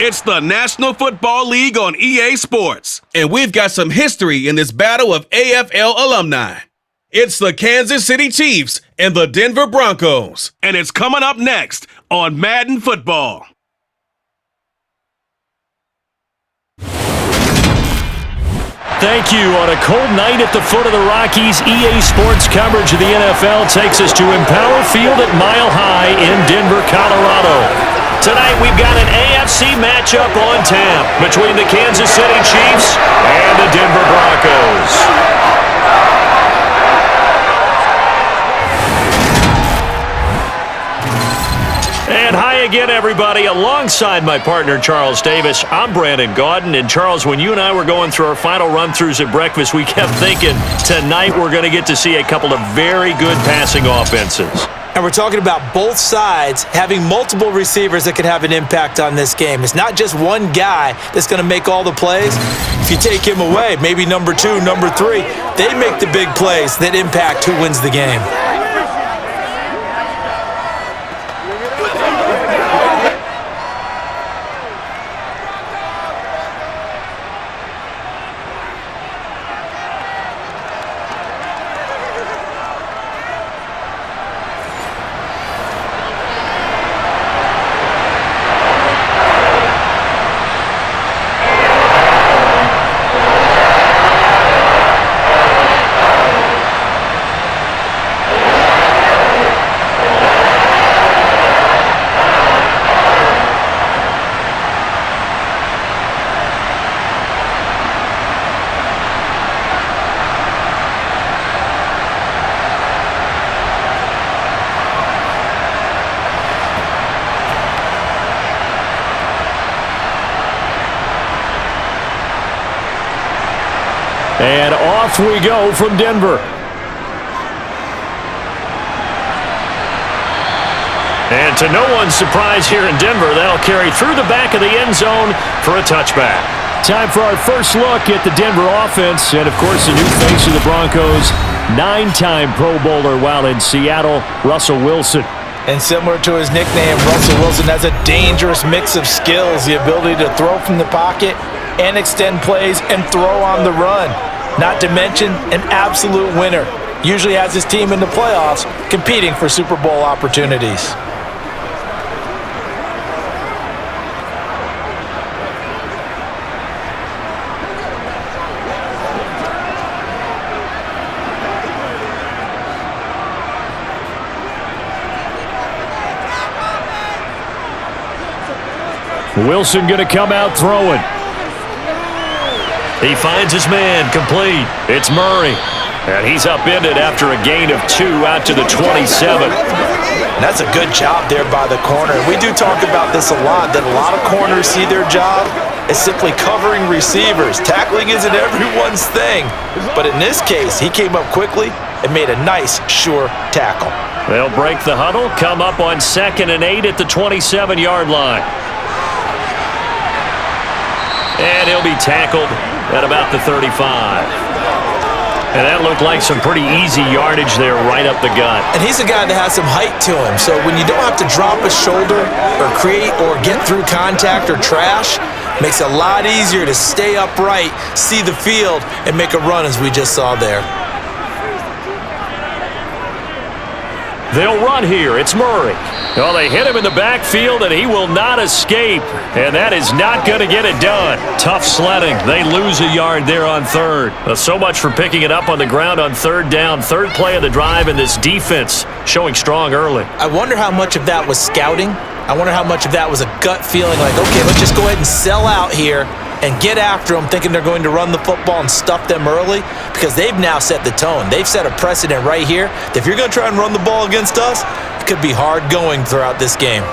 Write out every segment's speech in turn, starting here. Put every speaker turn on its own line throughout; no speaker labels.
It's the National Football League on EA Sports, and we've got some history in this battle of AFL alumni. It's the Kansas City Chiefs and the Denver Broncos, and it's coming up next on Madden Football.
Thank you. On a cold night at the foot of the Rockies, EA Sports coverage of the NFL takes us to Empower Field at Mile High in Denver, Colorado. Tonight we've got an AFC matchup on tap between the Kansas City Chiefs and the Denver Broncos. And hi again, everybody. Alongside my partner, Charles Davis, I'm Brandon Gaudin. And Charles, when you and I were going through our final run-throughs at breakfast, we kept thinking tonight we're going to get to see a couple of very good passing offenses.
And we're talking about both sides having multiple receivers that can have an impact on this game. It's not just one guy that's going to make all the plays. If you take him away, maybe number 2, number 3, they make the big plays that impact who wins the game.
And off we go from Denver. And to no one's surprise here in Denver, that'll carry through the back of the end zone for a touchback. Time for our first look at the Denver offense. And, of course, the new face of the Broncos, 9-time Pro Bowler while in Seattle, Russell Wilson.
And similar to his nickname, Russell Wilson has a dangerous mix of skills, the ability to throw from the pocket and extend plays and throw on the run. Not to mention an absolute winner. Usually has his team in the playoffs competing for Super Bowl opportunities.
Wilson going to come out throwing. He finds his man, complete. It's Murray. And he's upended after a gain of 2 out to the 27.
That's a good job there by the corner. We do talk about this a lot, that a lot of corners see their job as simply covering receivers. Tackling isn't everyone's thing. But in this case, he came up quickly and made a nice, sure tackle.
They'll break the huddle, come up on 2nd and 8 at the 27-yard line. And he'll be tackled at about the 35. And that looked like some pretty easy yardage there right up the gut.
And he's a guy that has some height to him. So when you don't have to drop a shoulder or create or get through contact or trash, makes it a lot easier to stay upright, see the field, and make a run as we just saw there.
They'll run here. It's Murray. Well, they hit him in the backfield, and he will not escape. And that is not going to get it done. Tough sledding. They lose a yard there on 3rd. So much for picking it up on the ground on 3rd down. 3rd play of the drive, and this defense showing strong early.
I wonder how much of that was scouting. I wonder how much of that was a gut feeling like, okay, let's just go ahead and sell out here and get after them, thinking they're going to run the football and stuff them early, because they've now set the tone. They've set a precedent right here that if you're going to try and run the ball against us, it could be hard going throughout this game.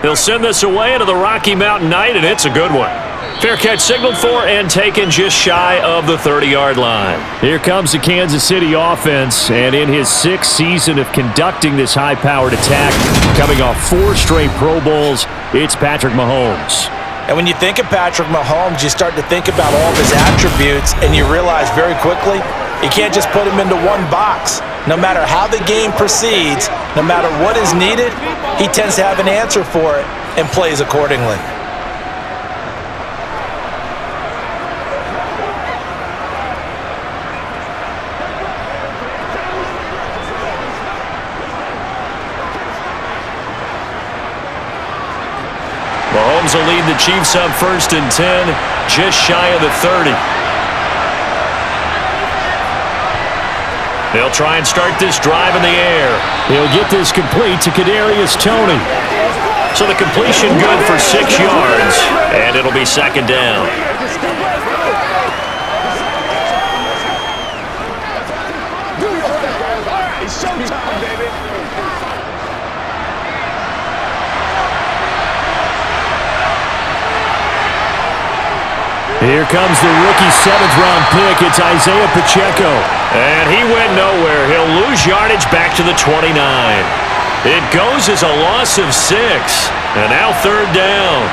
They'll send this away into the Rocky Mountain night, and it's a good one. Fair catch signaled for and taken just shy of the 30-yard line. Here comes the Kansas City offense, and in his 6th season of conducting this high-powered attack, coming off 4 straight Pro Bowls, it's Patrick Mahomes.
And when you think of Patrick Mahomes, you start to think about all of his attributes, and you realize very quickly you can't just put him into one box. No matter how the game proceeds, no matter what is needed, he tends to have an answer for it and plays accordingly.
Mahomes will lead the Chiefs up 1st and 10, just shy of the 30. They'll try and start this drive in the air. He'll get this complete to Kadarius Toney. So the completion good for 6 yards, and it'll be 2nd down.
It's showtime, baby.
Here comes the rookie 7th-round pick. It's Isaiah Pacheco. And he went nowhere. He'll lose yardage back to the 29. It goes as a loss of 6. And now 3rd down.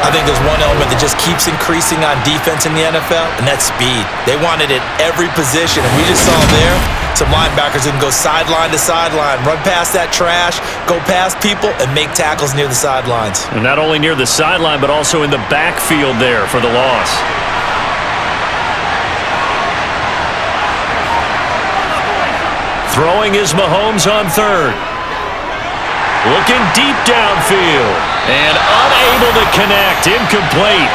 I think there's one element that just keeps increasing on defense in the NFL, and that's speed. They want it at every position, and we just saw there some linebackers that can go sideline to sideline, run past that trash, go past people, and make tackles near the sidelines.
And not only near the sideline, but also in the backfield there for the loss. Throwing is Mahomes on 3rd. Looking deep downfield. And unable to connect. Incomplete.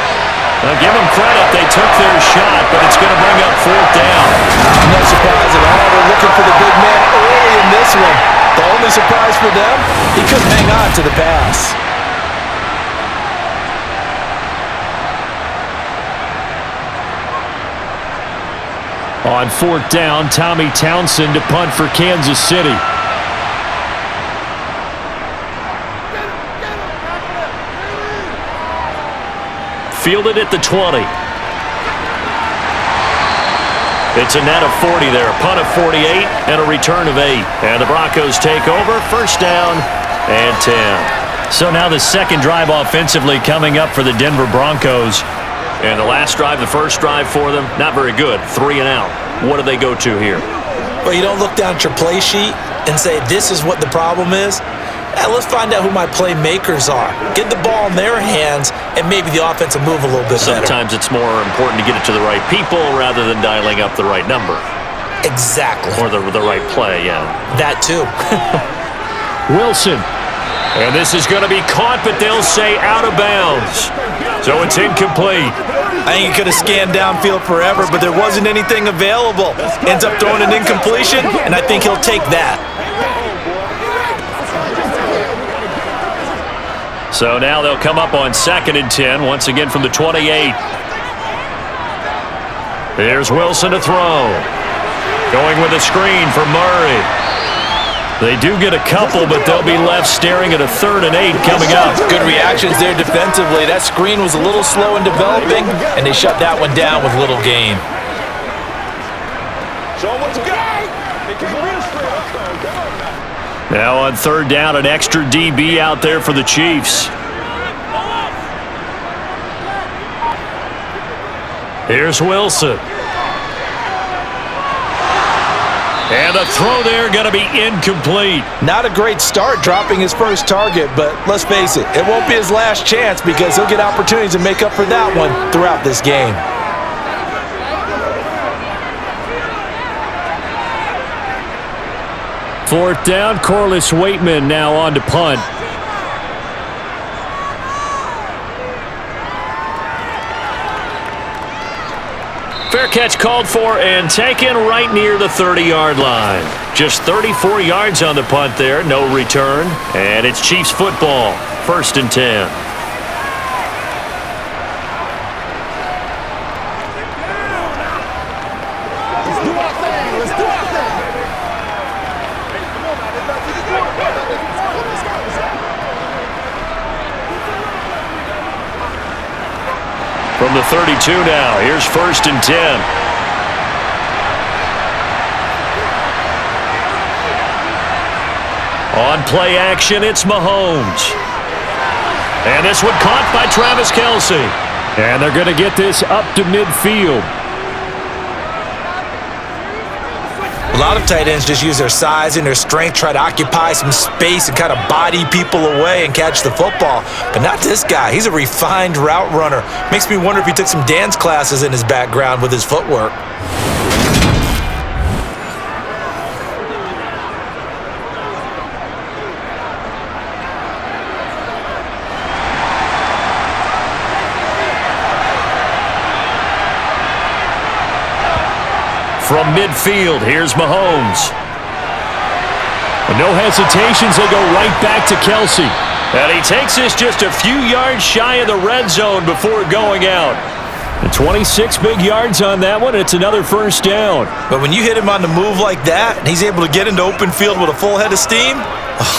Now give them credit. They took their shot, but it's going to bring up 4th down.
No surprise at all. They're looking for the big man early in this one. The only surprise for them, he couldn't hang on to the pass.
On 4th down, Tommy Townsend to punt for Kansas City. Fielded at the 20. It's a net of 40 there. A punt of 48 and a return of 8. And the Broncos take over. 1st down and 10. So now the 2nd drive offensively coming up for the Denver Broncos. And the last drive, the first drive for them, not very good. 3 and out. What do they go to here?
Well, you don't look down at your play sheet and say, this is what the problem is. Let's find out who my playmakers are. Get the ball in their hands, and maybe the offense will move a little bit better.
Sometimes it's more important to get it to the right people rather than dialing up the right number.
Exactly.
Or the right play, yeah.
That too.
Wilson. And this is going to be caught, but they'll say out of bounds. So it's incomplete.
I think he could have scanned downfield forever, but there wasn't anything available. Ends up throwing an incompletion, and I think he'll take that.
So now they'll come up on 2nd and 10, once again from the 28. Here's Wilson to throw. Going with a screen for Murray. They do get a couple, but they'll be left staring at a 3rd and 8 coming up.
Good reactions there defensively. That screen was a little slow in developing, and they shut that one down with little gain.
Show them what you got. Make it real straight.
Now on 3rd down, an extra DB out there for the Chiefs. Here's Wilson. And a throw there going to be incomplete.
Not a great start dropping his first target, but let's face it, it won't be his last chance because he'll get opportunities to make up for that one throughout this game.
Fourth down, Corliss Waitman now on to punt. Fair catch called for and taken right near the 30-yard line. Just 34 yards on the punt there, no return. And it's Chiefs football, 1st and 10. From the 32 now, here's 1st and 10. On play action, it's Mahomes. And this one caught by Travis Kelce. And they're going to get this up to midfield.
A lot of tight ends just use their size and their strength, try to occupy some space and kind of body people away and catch the football. But not this guy. He's a refined route runner. Makes me wonder if he took some dance classes in his background with his footwork.
From midfield, here's Mahomes. With no hesitations, they go right back to Kelsey. And he takes this just a few yards shy of the red zone before going out. And 26 big yards on that one, and it's another first down.
But when you hit him on the move like that, and he's able to get into open field with a full head of steam,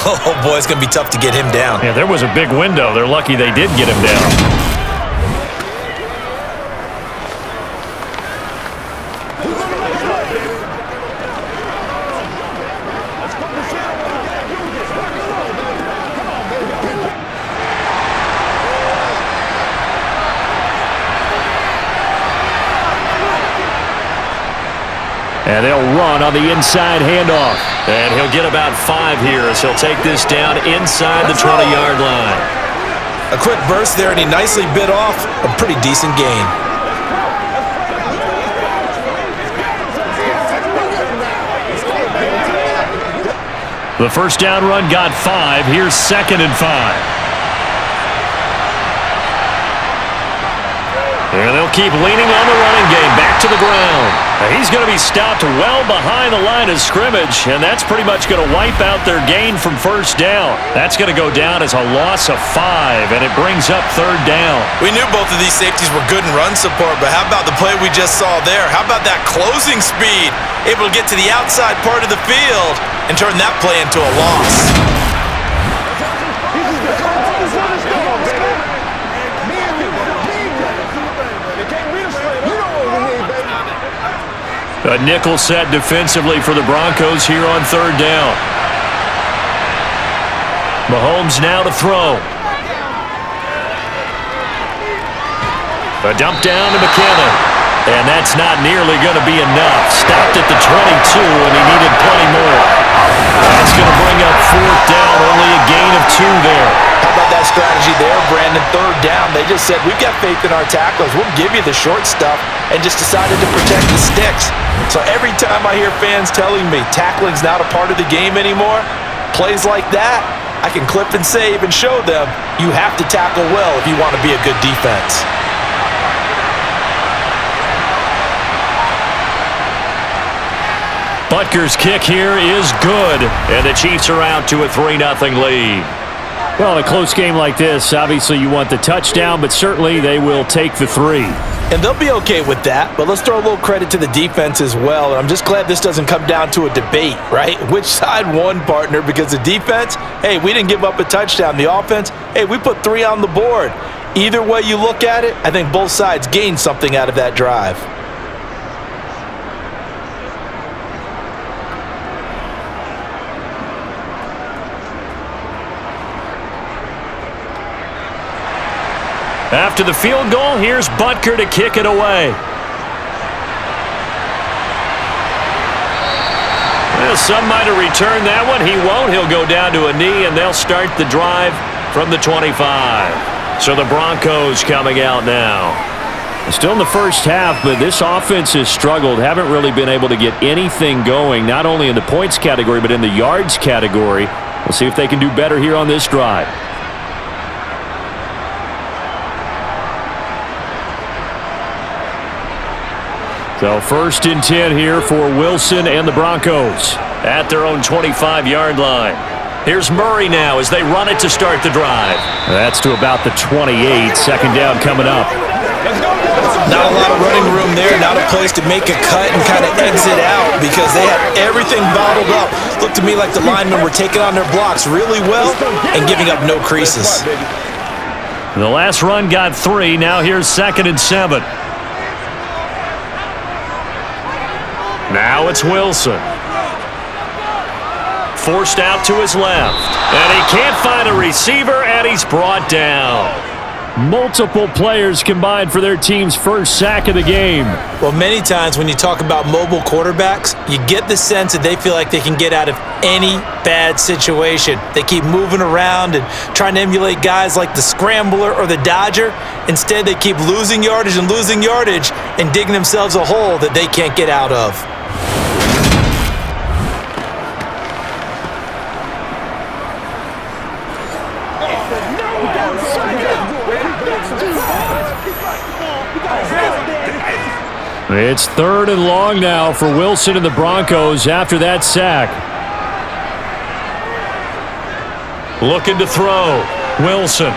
oh boy, it's going to be tough to get him down.
Yeah, there was a big window. They're lucky they did get him down. And they'll run on the inside handoff. And he'll get about 5 here as he'll take this down inside the 20-yard line.
A quick burst there, and he nicely bit off a pretty decent gain.
The first down run got 5. Here's 2nd and 5. And they'll keep leaning on the running game. Back to the ground. He's going to be stopped well behind the line of scrimmage, and that's pretty much going to wipe out their gain from first down. That's going to go down as a loss of 5, and it brings up 3rd down.
We knew both of these safeties were good in run support, but how about the play we just saw there? How about that closing speed? Able to get to the outside part of the field and turn that play into a loss.
A nickel set defensively for the Broncos here on 3rd down. Mahomes now to throw. A dump down to McKinnon. And that's not nearly going to be enough. Stopped at the 22, and he needed plenty more. That's going to bring up 4th down, only a gain of 2 there.
How about that strategy there, Brandon? 3rd down, they just said, we've got faith in our tackles. We'll give you the short stuff, and just decided to protect the sticks. So every time I hear fans telling me tackling's not a part of the game anymore, plays like that, I can clip and save and show them you have to tackle well if you want to be a good defense.
Butker's kick here is good, and the Chiefs are out to a 3-0 lead. Well, in a close game like this, obviously you want the touchdown, but certainly they will take the 3.
And they'll be okay with that, but let's throw a little credit to the defense as well. And I'm just glad this doesn't come down to a debate, right? Which side won, partner? Because the defense, hey, we didn't give up a touchdown. The offense, hey, we put 3 on the board. Either way you look at it, I think both sides gained something out of that drive.
After the field goal, here's Butker to kick it away. Well, some might have returned that one. He won't. He'll go down to a knee, and they'll start the drive from the 25. So the Broncos coming out now. Still in the first half, but this offense has struggled. Haven't really been able to get anything going, not only in the points category, but in the yards category. We'll see if they can do better here on this drive. So 1st and 10 here for Wilson and the Broncos at their own 25-yard line. Here's Murray now as they run it to start the drive. That's to about the 28. 2nd down coming up.
Not a lot of running room there, not a place to make a cut and kind of exit out because they had everything bottled up. Looked to me like the linemen were taking on their blocks really well and giving up no creases.
The last run got 3. Now here's 2nd and 7. Now it's Wilson. Forced out to his left. And he can't find a receiver, and he's brought down. Multiple players combined for their team's first sack of the game.
Well, many times when you talk about mobile quarterbacks, you get the sense that they feel like they can get out of any bad situation. They keep moving around and trying to emulate guys like the Scrambler or the Dodger. Instead, they keep losing yardage and digging themselves a hole that they can't get out of.
It's 3rd and long now for Wilson and the Broncos after that sack. Looking to throw. Wilson.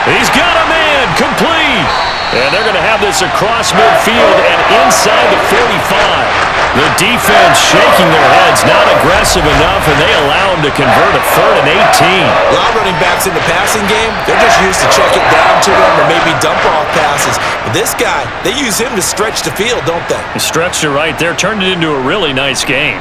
He's got a man. Complete. And they're going to have this across midfield and inside the 45. The defense shaking their heads, not aggressive enough, and they allow them to convert a 3rd and 18.
A lot of running backs in the passing game, they're just used to check it down to them or maybe dump off passes. But this guy, they use him to stretch the field, don't they?
He stretched it right there, turned it into a really nice game.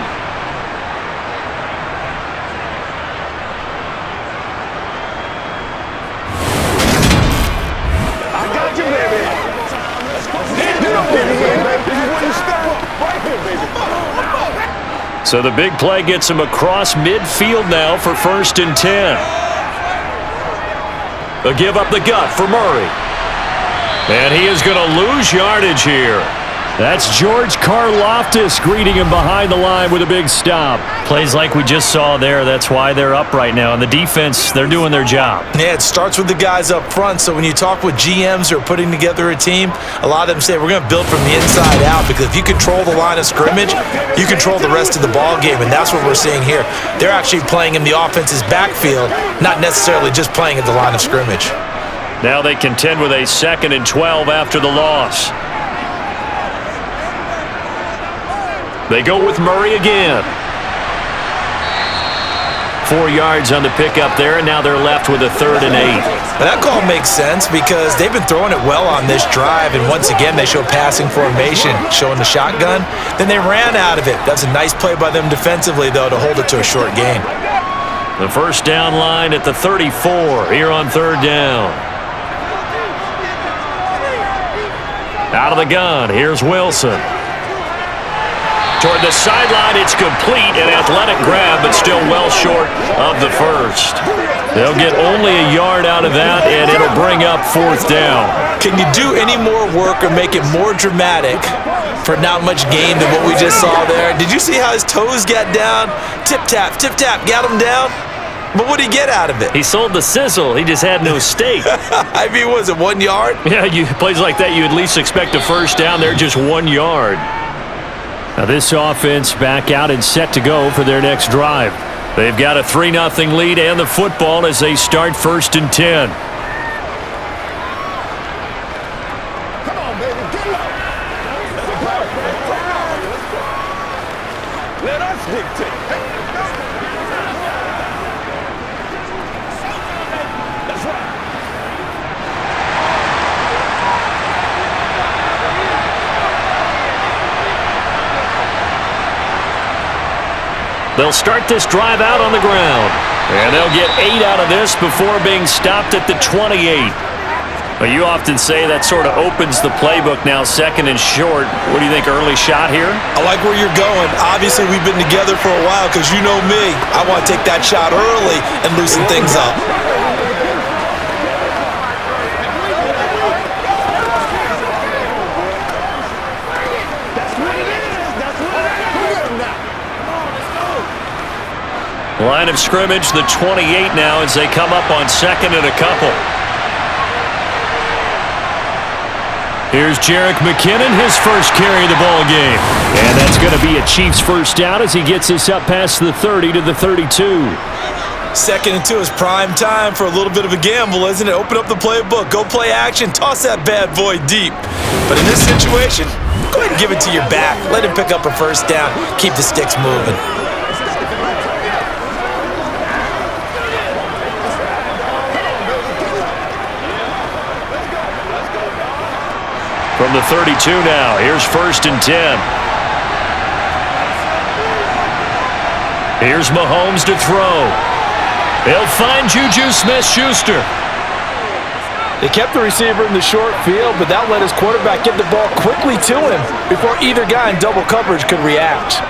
So the big play gets him across midfield now for 1st and 10. They'll give up the gut for Murray. And he is going to lose yardage here. That's George Karlaftis greeting him behind the line with a big stop. Plays like we just saw there. That's why they're up right now. And the defense, they're doing their job.
Yeah, it starts with the guys up front. So when you talk with GMs who are putting together a team, a lot of them say we're going to build from the inside out, because if you control the line of scrimmage, you control the rest of the ball game. And that's what we're seeing here. They're actually playing in the offense's backfield, not necessarily just playing at the line of scrimmage.
Now they contend with a 2nd and 12 after the loss. They go with Murray again. 4 yards on the pickup there, and now they're left with a 3rd and 8.
But that call makes sense because they've been throwing it well on this drive, and once again they show passing formation, showing the shotgun. Then they ran out of it. That's a nice play by them defensively, though, to hold it to a short gain.
The first down line at the 34 here on 3rd down. Out of the gun, here's Wilson. Toward the sideline, it's complete, an athletic grab, but still well short of the first. They'll get only a yard out of that, and it'll bring up 4th down.
Can you do any more work or make it more dramatic for not much gain than what we just saw there? Did you see how his toes got down? Tip-tap, got him down. But what did he get out of it?
He sold the sizzle. He just had no steak.
I mean, was it 1 yard?
Yeah, plays like that, you at least expect a first down. They're just 1 yard. Now this offense back out and set to go for their next drive. They've got a 3-0 lead and the football as they start 1st and 10.
Come on, baby, get up. Let us dictate. That's right.
They'll start this drive out on the ground. And they'll get 8 out of this before being stopped at the 28. But you often say that sort of opens the playbook now, 2nd and short. What do you think, early shot here?
I like where you're going. Obviously, we've been together for a while because you know me. I want to take that shot early and loosen things up.
Line of scrimmage, the 28 now as they come up on 2nd and a couple. Here's Jerick McKinnon, his first carry of the ball game. And that's going to be a Chiefs first down as he gets us up past the 30 to the 32.
2nd and 2 is prime time for a little bit of a gamble, isn't it? Open up the playbook, go play action, toss that bad boy deep. But in this situation, go ahead and give it to your back. Let him pick up a first down, keep the sticks moving.
From the 32 now, here's 1st and 10. Here's Mahomes to throw. He'll find Juju Smith-Schuster.
They kept the receiver in the short field, but that let his quarterback get the ball quickly to him before either guy in double coverage could react.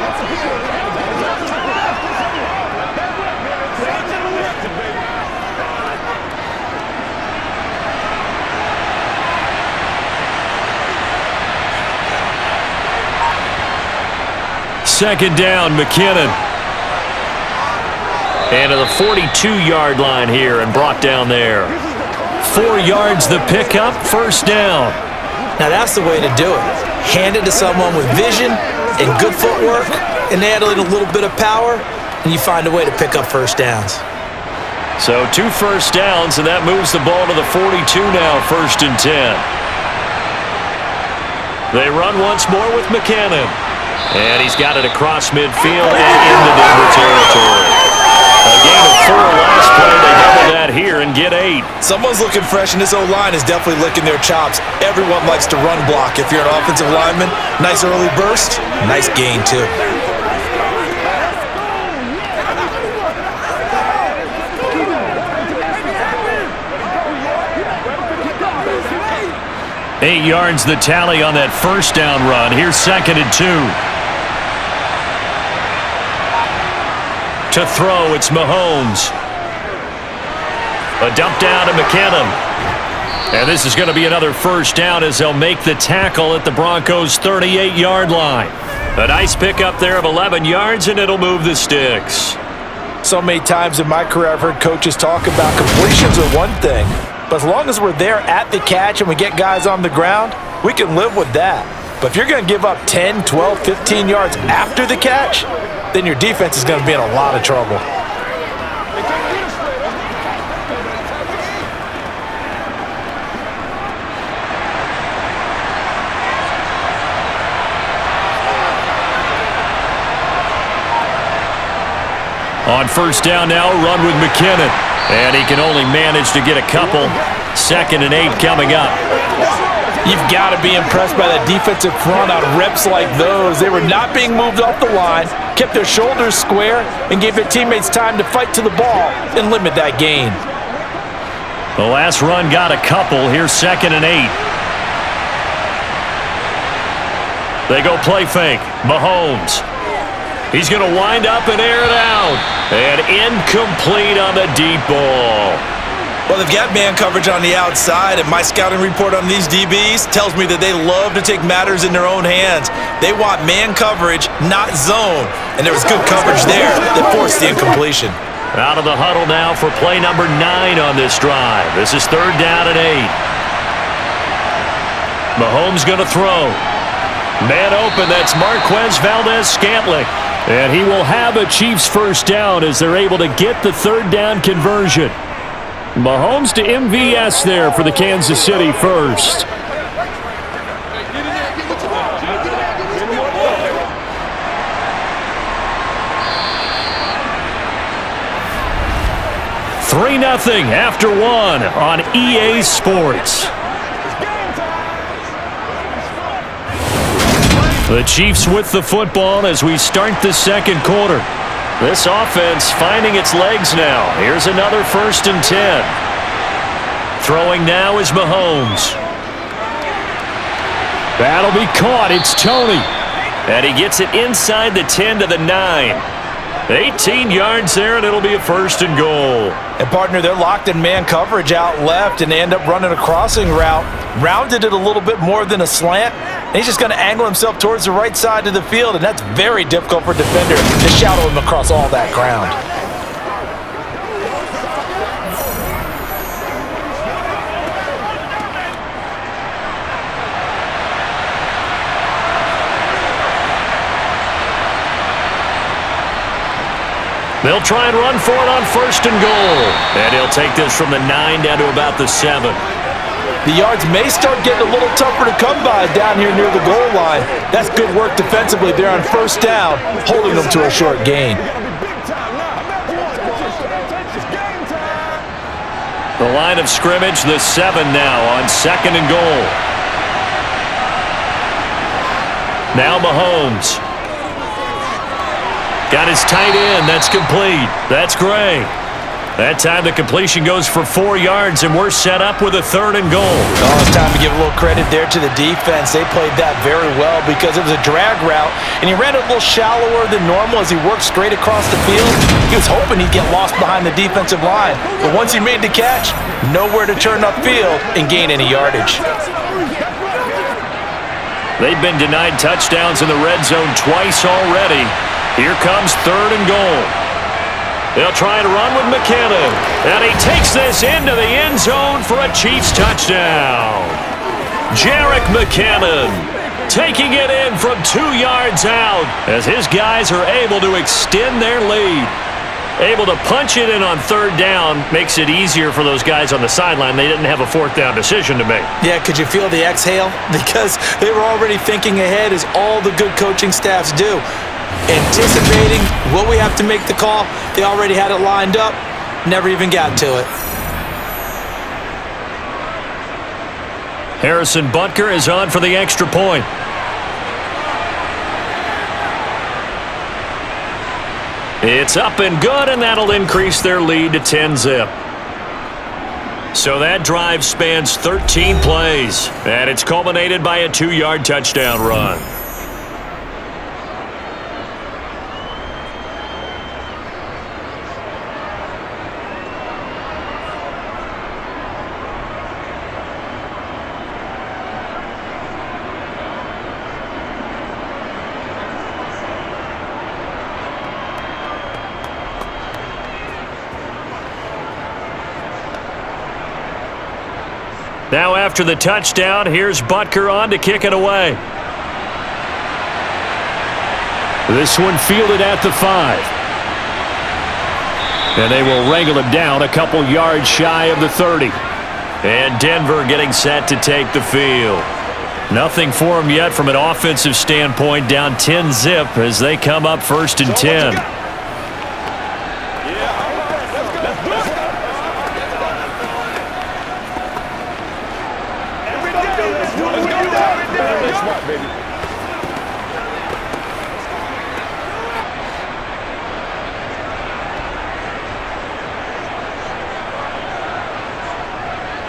Second down, McKinnon. And to the 42-yard line here and brought down there. 4 yards the pickup, first down.
Now that's the way to do it. Hand it to someone with vision and good footwork and add in a little bit of power, and you find a way to pick up first downs.
So 2 first downs, and that moves the ball to the 42 now, 1st and 10. They run once more with McKinnon. And he's got it across midfield and into Denver territory. A gain of 4 last play. They double that here and get 8.
Someone's looking fresh, and this O-line is definitely licking their chops. Everyone likes to run block. If you're an offensive lineman, nice early burst, nice gain too.
Eight yards the tally on that first down run. Here's 2nd and 2. To throw, it's Mahomes. A dump down to McKinnon. And this is going to be another first down as they'll make the tackle at the Broncos' 38-yard line. A nice pickup there of 11 yards, and it'll move the sticks.
So many times in my career I've heard coaches talk about completions are one thing, but as long as we're there at the catch and we get guys on the ground, we can live with that. But if you're going to give up 10, 12, 15 yards after the catch, then your defense is going to be in a lot of trouble.
On first down now, run with McKinnon. And he can only manage to get a couple. 2nd and 8 coming up.
You've got to be impressed by that defensive front on reps like those. They were not being moved off the line, kept their shoulders square, and gave their teammates time to fight to the ball and limit that gain.
The last run got a couple. Here's 2nd and 8. They go play fake. Mahomes. He's going to wind up and air it out. And incomplete on the deep ball.
Well, they've got man coverage on the outside, and my scouting report on these DBs tells me that they love to take matters in their own hands. They want man coverage, not zone. And there was good coverage there that forced the incompletion.
Out of the huddle now for play number 9 on this drive. This is 3rd down and 8. Mahomes going to throw. Man open, that's Marquez Valdez-Scantling. And he will have a Chiefs first down as they're able to get the 3rd down conversion. Mahomes to MVS there for the Kansas City first. Three 3-0 after 1 on EA Sports. The Chiefs with the football as we start the 2nd quarter. This offense finding its legs now. Here's another 1st and 10. Throwing now is Mahomes. That'll be caught. It's Tony. And he gets it inside the 10 to the 9. 18 yards there, and it'll be a 1st and goal.
And, partner, they're locked in man coverage out left, and they end up running a crossing route. Rounded it a little bit more than a slant. And he's just going to angle himself towards the right side of the field, and that's very difficult for a defender to shadow him across all that ground.
They'll try and run for it on 1st and goal. And he'll take this from the 9 down to about the 7.
The yards may start getting a little tougher to come by down here near the goal line. That's good work defensively there on 1st down, holding them to a short gain.
The line of scrimmage, the 7 now on 2nd and goal. Now Mahomes. Got his tight end. That's complete. That's great. That time the completion goes for 4 yards, and we're set up with a 3rd and goal.
Oh, it's time to give a little credit there to the defense. They played that very well because it was a drag route, and he ran a little shallower than normal as he worked straight across the field. He was hoping he'd get lost behind the defensive line, but once he made the catch, nowhere to turn upfield and gain any yardage.
They've been denied touchdowns in the red zone twice already. Here comes 3rd and goal. They'll try and run with McKinnon. And he takes this into the end zone for a Chiefs touchdown. Jerick McKinnon taking it in from 2 yards out as his guys are able to extend their lead. Able to punch it in on 3rd down makes it easier for those guys on the sideline. They didn't have a 4th down decision to make.
Yeah, could you feel the exhale? Because they were already thinking ahead, as all the good coaching staffs do. Anticipating, will we have to make the call? They already had it lined up, never even got to it.
Harrison Butker is on for the extra point. It's up and good, and that'll increase their lead to 10-zip. So that drive spans 13 plays, and it's culminated by a 2-yard touchdown run. Now after the touchdown, here's Butker on to kick it away. This one fielded at the 5. And they will wrangle him down a couple yards shy of the 30. And Denver getting set to take the field. Nothing for him yet from an offensive standpoint, down 10-zip as they come up 1st and 10.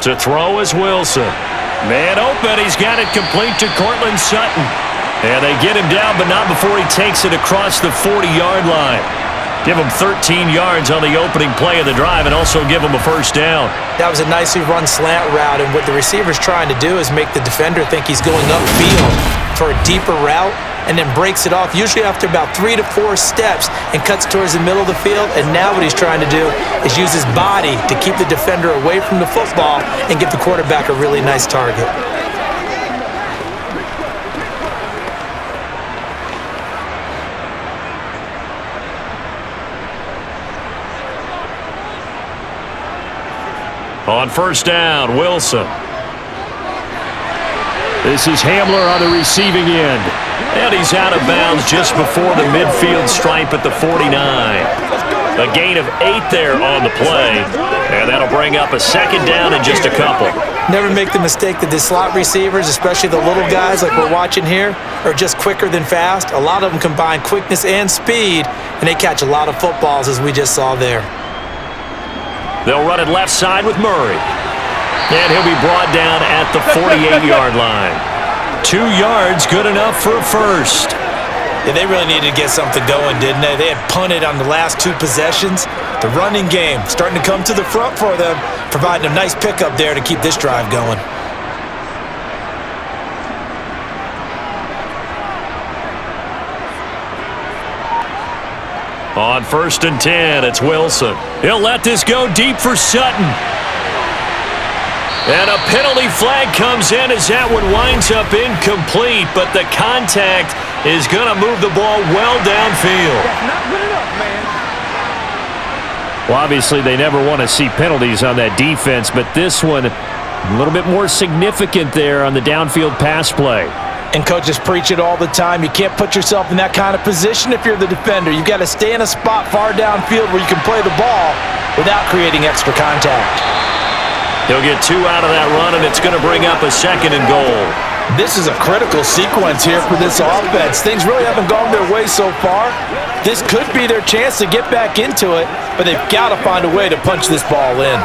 To throw is Wilson. Man open, he's got it complete to Cortland Sutton. And they get him down, but not before he takes it across the 40-yard line. Give him 13 yards on the opening play of the drive and also give him a 1st down.
That was a nicely run slant route, and what the receiver's trying to do is make the defender think he's going upfield for a deeper route, and then breaks it off, usually after about 3 to 4 steps, and cuts towards the middle of the field. And now what he's trying to do is use his body to keep the defender away from the football and give the quarterback a really nice target.
On 1st down, Wilson. This is Hamler on the receiving end. And he's out of bounds just before the midfield stripe at the 49. A gain of 8 there on the play. And that'll bring up a 2nd down in just a couple.
Never make the mistake that the slot receivers, especially the little guys like we're watching here, are just quicker than fast. A lot of them combine quickness and speed, and they catch a lot of footballs, as we just saw there.
They'll run it left side with Murray. And he'll be brought down at the 48-yard line. 2 yards, good enough for a 1st.
Yeah, they really needed to get something going, didn't they? They had punted on the last 2 possessions. The running game starting to come to the front for them, providing a nice pickup there to keep this drive going.
On 1st and 10, it's Wilson. He'll let this go deep for Sutton. And a penalty flag comes in as that one winds up incomplete, but the contact is going to move the ball well downfield.
That's not good enough, man.
Well, obviously, they never want to see penalties on that defense, but this one a little bit more significant there on the downfield pass play.
And coaches preach it all the time. You can't put yourself in that kind of position if you're the defender. You've got to stay in a spot far downfield where you can play the ball without creating extra contact.
He'll get 2 out of that run, and it's going to bring up a 2nd and goal.
This is a critical sequence here for this offense. Things really haven't gone their way so far. This could be their chance to get back into it, but they've got to find a way to punch this ball in.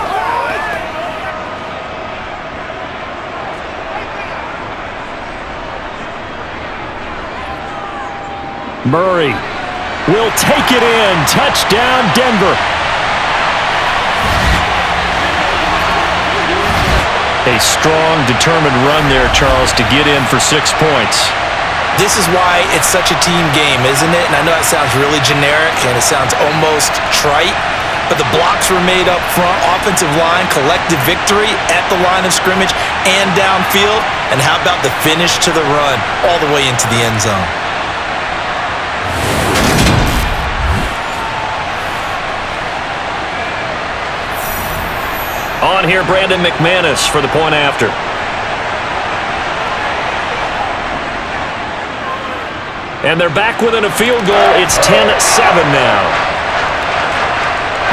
Murray will take it in. Touchdown, Denver. A strong, determined run there, Charles, to get in for 6 points.
This is why it's such a team game, isn't it? And I know that sounds really generic and it sounds almost trite, but the blocks were made up front, offensive line, collective victory at the line of scrimmage and downfield. And how about the finish to the run all the way into the end zone?
On here, Brandon McManus for the point after. And they're back within a field goal. It's 10-7 now.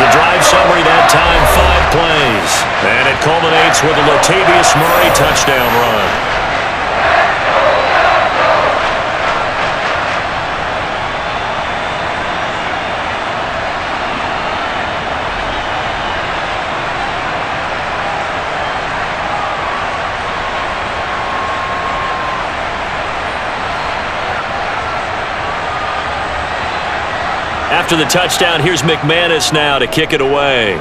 The drive summary that time, 5 plays. And it culminates with a Latavius Murray touchdown run. After the touchdown, here's McManus now to kick it away.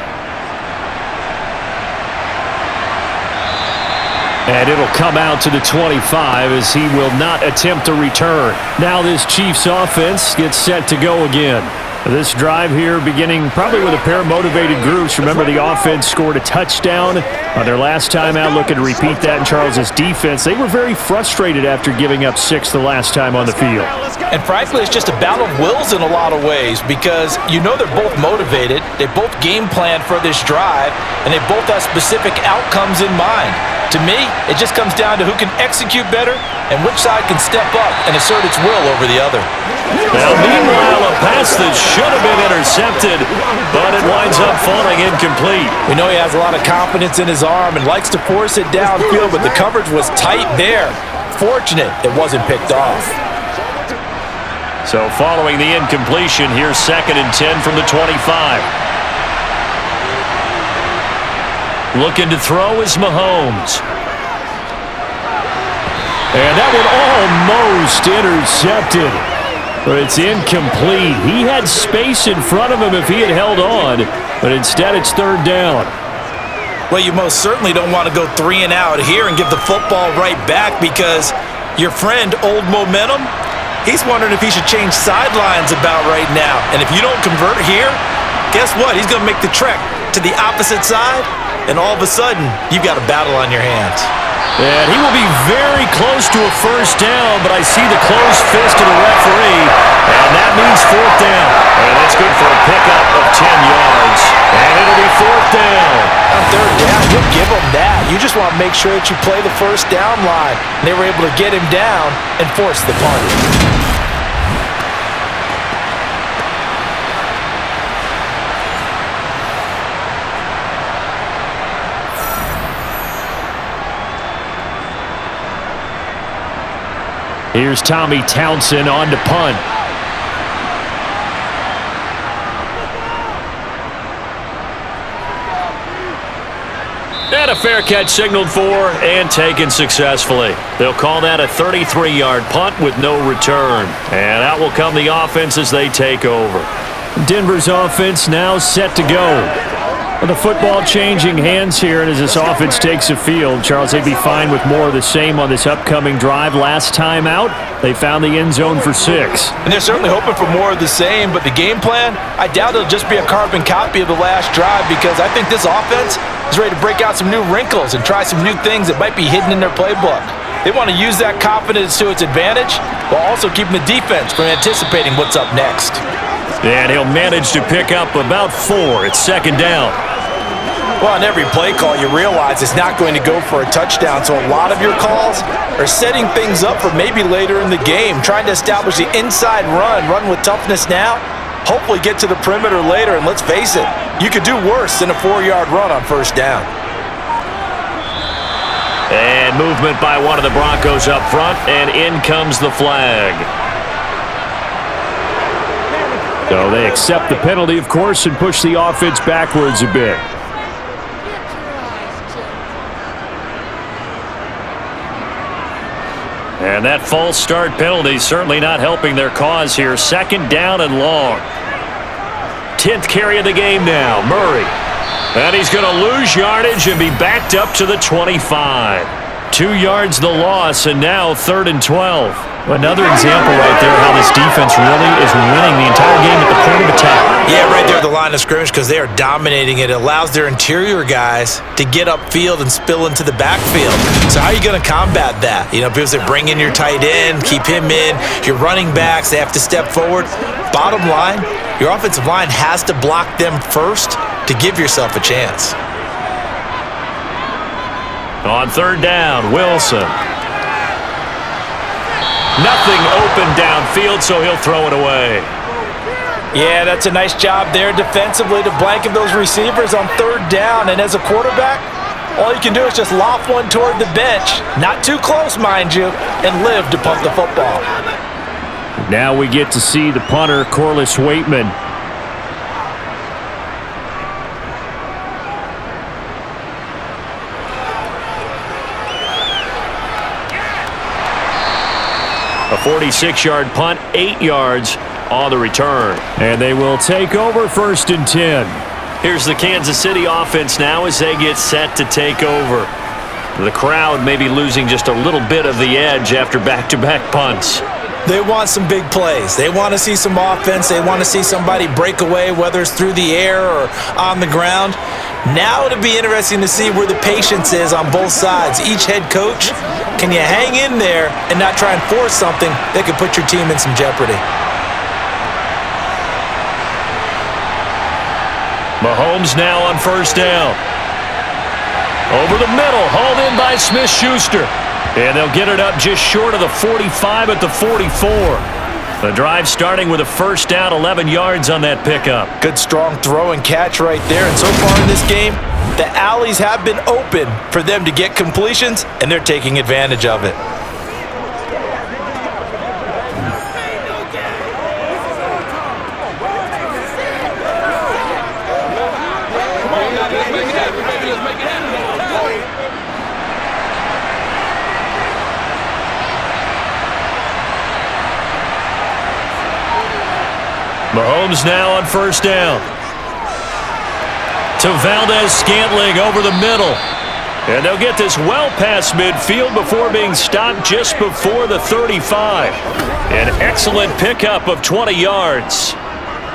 And it'll come out to the 25 as he will not attempt a return. Now this Chiefs offense gets set to go again. This drive here beginning probably with a pair of motivated groups. Remember, the offense scored a touchdown on their last time out. Looking to repeat that in Charles's defense. They were very frustrated after giving up 6 the last time on the field.
And frankly, it's just a battle of wills in a lot of ways because you know they're both motivated. They both game plan for this drive, and they both have specific outcomes in mind. To me, it just comes down to who can execute better and which side can step up and assert its will over the other.
Now, meanwhile, a pass that should have been intercepted, but it winds up falling incomplete.
We know he has a lot of confidence in his arm and likes to force it downfield, but the coverage was tight there. Fortunate it wasn't picked off.
So following the incompletion, here's 2nd and 10 from the 25. Looking to throw is Mahomes. And that one almost intercepted. But it's incomplete. He had space in front of him if he had held on, but instead it's 3rd down.
Well, you most certainly don't want to go 3 and out here and give the football right back because your friend, Old Momentum, he's wondering if he should change sidelines about right now. And if you don't convert here, guess what? He's going to make the trek to the opposite side, and all of a sudden, you've got a battle on your hands.
And he will be very close to a 1st down, but I see the closed fist of the referee, and that means 4th down. And that's good for a pickup of 10 yards. And it'll be 4th down.
On 3rd down, you'll give them that. You just want to make sure that you play the 1st down line. They were able to get him down and force the punt.
Here's Tommy Townsend on to punt. And a fair catch signaled for and taken successfully. They'll call that a 33-yard punt with no return. And out will come the offense as they take over. Denver's offense now set to go. Well, the football changing hands here, and as this offense takes the field, Charles, they'd be fine with more of the same on this upcoming drive. Last time out, they found the end zone for 6.
And they're certainly hoping for more of the same, but the game plan, I doubt it'll just be a carbon copy of the last drive because I think this offense is ready to break out some new wrinkles and try some new things that might be hidden in their playbook. They want to use that confidence to its advantage while also keeping the defense from anticipating what's up next.
And he'll manage to pick up about 4. It's 2nd down.
Well, on every play call, you realize it's not going to go for a touchdown, so a lot of your calls are setting things up for maybe later in the game, trying to establish the inside run with toughness now, hopefully get to the perimeter later, and let's face it, you could do worse than a 4-yard run on 1st down.
And movement by one of the Broncos up front, and in comes the flag. So they accept the penalty, of course, and push the offense backwards a bit. And that false start penalty certainly not helping their cause here. 2nd down and long. 10th carry of the game now, Murray. And he's going to lose yardage and be backed up to the 25. 2 yards the loss, and now 3rd and 12. Another example right there how this defense really is winning the entire game at the point of attack.
Yeah, right there at the line of scrimmage because they are dominating it. It allows their interior guys to get upfield and spill into the backfield. So how are you going to combat that? You know, people say bring in your tight end, keep him in. Your running backs, they have to step forward. Bottom line, your offensive line has to block them first to give yourself a chance.
On 3rd down, Wilson. Nothing open downfield, so he'll throw it away.
Yeah, that's a nice job there defensively to blanket those receivers on 3rd down. And as a quarterback, all you can do is just loft one toward the bench. Not too close, mind you, and live to punt the football.
Now we get to see the punter, Corliss Waitman. A 46-yard punt, 8 yards on the return. And they will take over 1st and 10. Here's the Kansas City offense now as they get set to take over. The crowd may be losing just a little bit of the edge after back-to-back punts.
They want some big plays. They want to see some offense. They want to see somebody break away, whether it's through the air or on the ground. Now it'll be interesting to see where the patience is on both sides. Each head coach, can you hang in there and not try and force something that could put your team in some jeopardy?
Mahomes now on 1st down. Over the middle, hauled in by Smith-Schuster. And they'll get it up just short of the 45 at the 44. The drive starting with a 1st down, 11 yards on that pickup.
Good strong throw and catch right there. And so far in this game, the alleys have been open for them to get completions, and they're taking advantage of it.
Mahomes now on 1st down. To Valdez-Scantling over the middle. And they'll get this well past midfield before being stopped just before the 35. An excellent pickup of 20 yards.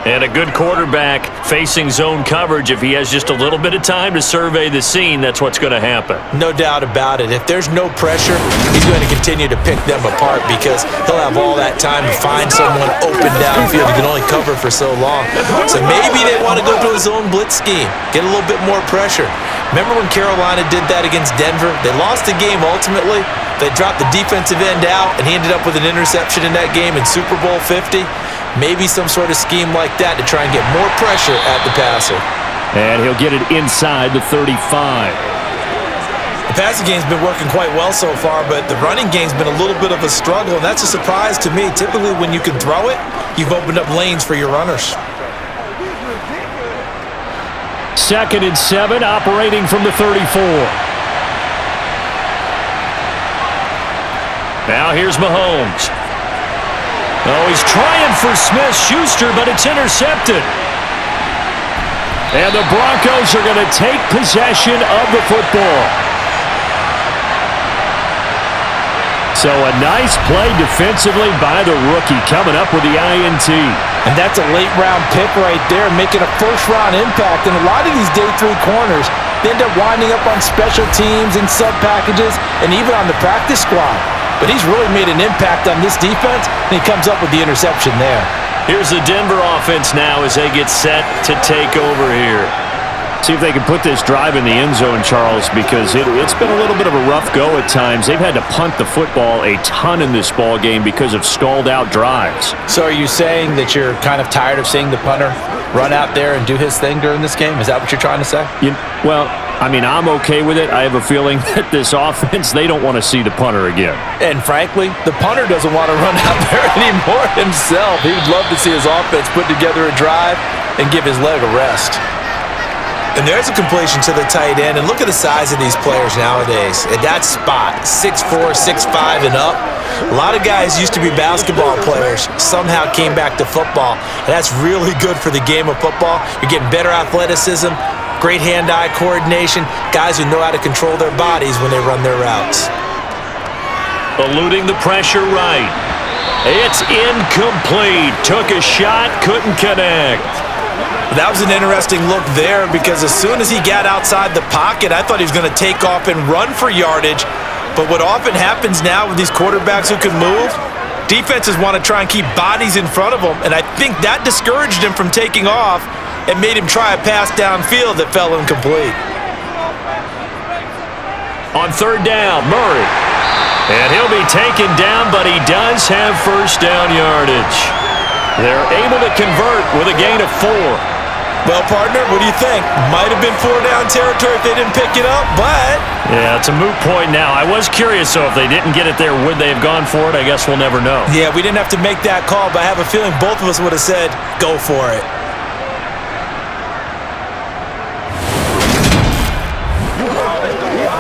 And a good quarterback facing zone coverage. If he has just a little bit of time to survey the scene, that's what's going to happen.
No doubt about it. If there's no pressure, he's going to continue to pick them apart because he'll have all that time to find someone open downfield. He can only cover for so long. So maybe they want to go to a zone blitz scheme, get a little bit more pressure. Remember when Carolina did that against Denver? They lost the game ultimately. They dropped the defensive end out, and he ended up with an interception in that game in Super Bowl 50. Maybe some sort of scheme like that to try and get more pressure at the passer.
And he'll get it inside the 35.
The passing game's been working quite well so far, but the running game's been a little bit of a struggle, and that's a surprise to me. Typically, when you can throw it, you've opened up lanes for your runners.
2nd and 7, operating from the 34. Now here's Mahomes. Oh, he's trying for Smith-Schuster, but it's intercepted. And the Broncos are going to take possession of the football. So a nice play defensively by the rookie, coming up with the INT.
And that's a late-round pick right there, making a first-round impact. And a lot of these day 3 corners, they end up winding up on special teams and sub-packages and even on the practice squad. But he's really made an impact on this defense, and he comes up with the interception there.
Here's the Denver offense now as they get set to take over here. See if they can put this drive in the end zone, Charles, because it's been a little bit of a rough go at times. They've had to punt the football a ton in this ball game because of stalled-out drives.
So are you saying that you're kind of tired of seeing the punter run out there and do his thing during this game? Is that what you're trying to say?
Well, I mean, I'm okay with it. I have a feeling that this offense, they don't want to see the punter again.
And frankly, the punter doesn't want to run out there anymore himself. He would love to see his offense put together a drive and give his leg a rest.
And there's a completion to the tight end. And look at the size of these players nowadays. At that spot, 6'4", 6'5", and up. A lot of guys used to be basketball players, somehow came back to football. And that's really good for the game of football. You're getting better athleticism, great hand-eye coordination, guys who know how to control their bodies when they run their routes.
Eluding the pressure right. It's incomplete. Took a shot, couldn't connect.
That was an interesting look there because as soon as he got outside the pocket, I thought he was going to take off and run for yardage. But what often happens now with these quarterbacks who can move, defenses want to try and keep bodies in front of them, and I think that discouraged him from taking off and made him try a pass downfield that fell incomplete.
On third down, Murray. And he'll be taken down, but he does have first down yardage. They're able to convert with a gain of 4.
Well, partner, what do you think? Might have been 4-down territory if they didn't pick it up, but...
Yeah, it's a moot point now. I was curious, so if they didn't get it there, would they have gone for it? I guess we'll never know.
Yeah, we didn't have to make that call, but I have a feeling both of us would have said, go for it.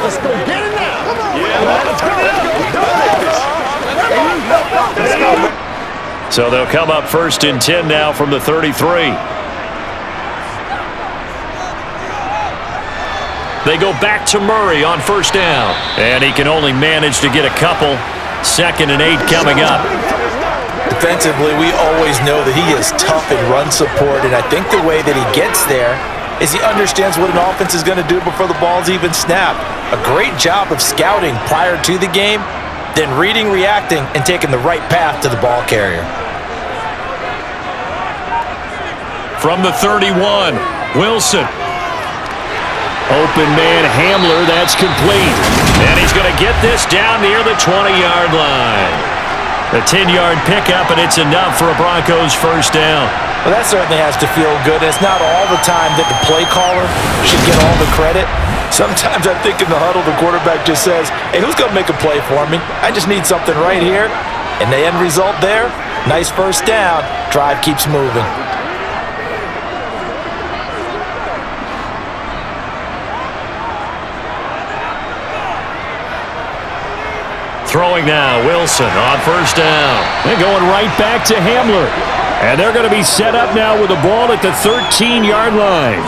Let's go get it now. Come on. Yeah, let's go.
So they'll come up first and 10 now from the 33. They go back to Murray on first down. And he can only manage to get a couple. 2nd and 8 coming up.
Defensively, we always know that he is tough in run support, and I think the way that he gets there is he understands what an offense is going to do before the ball's even snapped. A great job of scouting prior to the game, then reading, reacting, and taking the right path to the ball carrier.
From the 31, Wilson. Open man, Hamler, that's complete. And he's going to get this down near the 20-yard line. A 10-yard pickup, and it's enough for a Broncos first down.
Well, that certainly has to feel good. It's not all the time that the play caller should get all the credit. Sometimes I think in the huddle, the quarterback just says, hey, who's going to make a play for me? I just need something right here. And the end result there, nice first down. Drive keeps moving.
Throwing now, Wilson on first down. They're going right back to Hamler. And they're going to be set up now with the ball at the 13-yard line.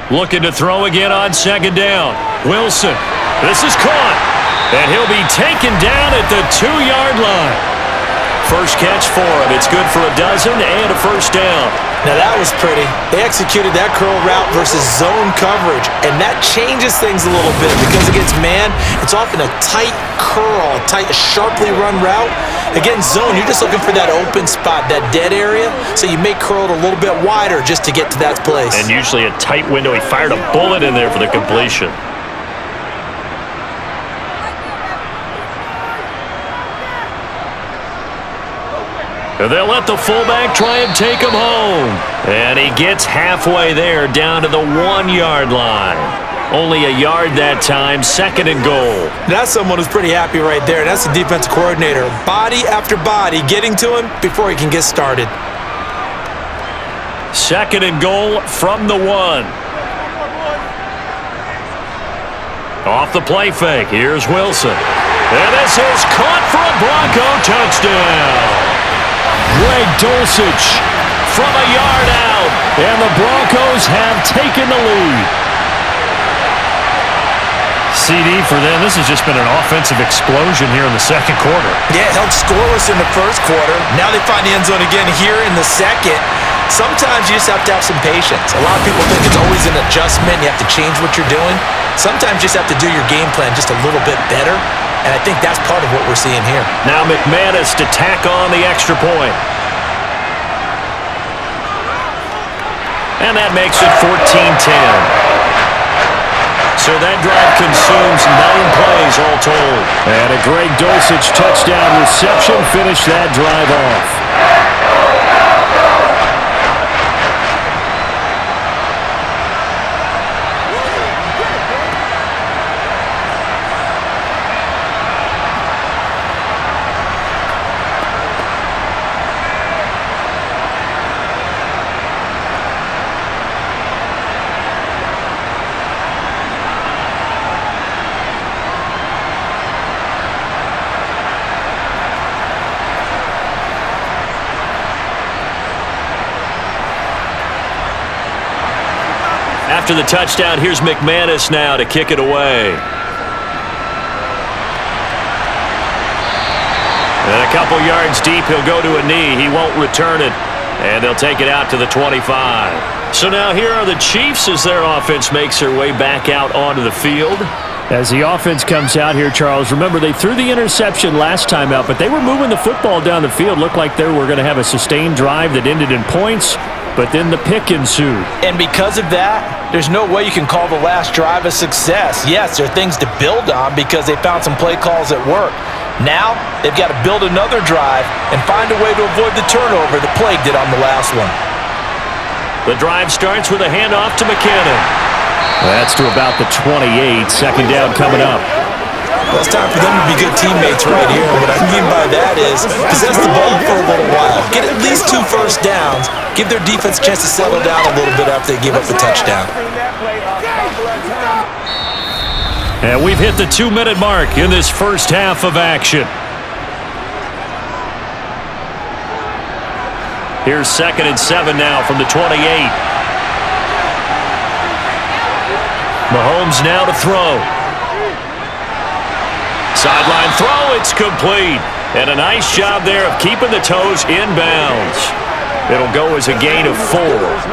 Looking to throw again on second down. Wilson. This is caught. And he'll be taken down at the 2-yard line. First catch for him. It's good for a dozen and a first down.
Now that was pretty. They executed that curl route versus zone coverage, and that changes things a little bit because against man, it's often a tight curl, a tight, sharply run route. Against zone, you're just looking for that open spot, that dead area, so you may curl it a little bit wider just to get to that place.
And usually a tight window. He fired a bullet in there for the completion. And they'll let the fullback try and take him home. And he gets halfway there down to the 1-yard line. Only a yard that time, 2nd and goal.
That's someone who's pretty happy right there. That's the defensive coordinator. Body after body getting to him before he can get started.
2nd and goal from the 1. Off the play fake, here's Wilson. And this is caught for a Bronco touchdown. Greg Dulcich from a yard out, and the Broncos have taken the lead. CD for them, this has just been an offensive explosion here in the second quarter.
Yeah, held scoreless in the first quarter. Now they find the end zone again here in the second. Sometimes you just have to have some patience. A lot of people think it's always an adjustment. You have to change what you're doing. Sometimes you just have to do your game plan just a little bit better. And I think that's part of what we're seeing here.
Now McManus to tack on the extra point. And that makes it 14-10. So that drive consumes 9 plays all told. And a Greg Dulcich touchdown reception finished that drive off. After the touchdown, here's McManus now to kick it away. And a couple yards deep, he'll go to a knee. He won't return it. And they'll take it out to the 25. So now here are the Chiefs as their offense makes their way back out onto the field. As the offense comes out here, Charles, remember they threw the interception last time out, but they were moving the football down the field. Looked like they were going to have a sustained drive that ended in points, but then the pick ensued.
And because of that, there's no way you can call the last drive a success. Yes, there are things to build on because they found some play calls that work. Now, they've got to build another drive and find a way to avoid the turnover that plagued it on the last one.
The drive starts with a handoff to McKinnon. That's to about the 28. Second down coming up.
Well, it's time for them to be good teammates right here. What I mean by that is possess the ball for a little while. Get at least 2 first downs. Give their defense a chance to settle down a little bit after they give up the touchdown.
And we've hit the 2-minute mark in this first half of action. Here's 2nd and 7 now from the 28. Mahomes now to throw. Sideline throw, it's complete. And a nice job there of keeping the toes in bounds. It'll go as a gain of 4.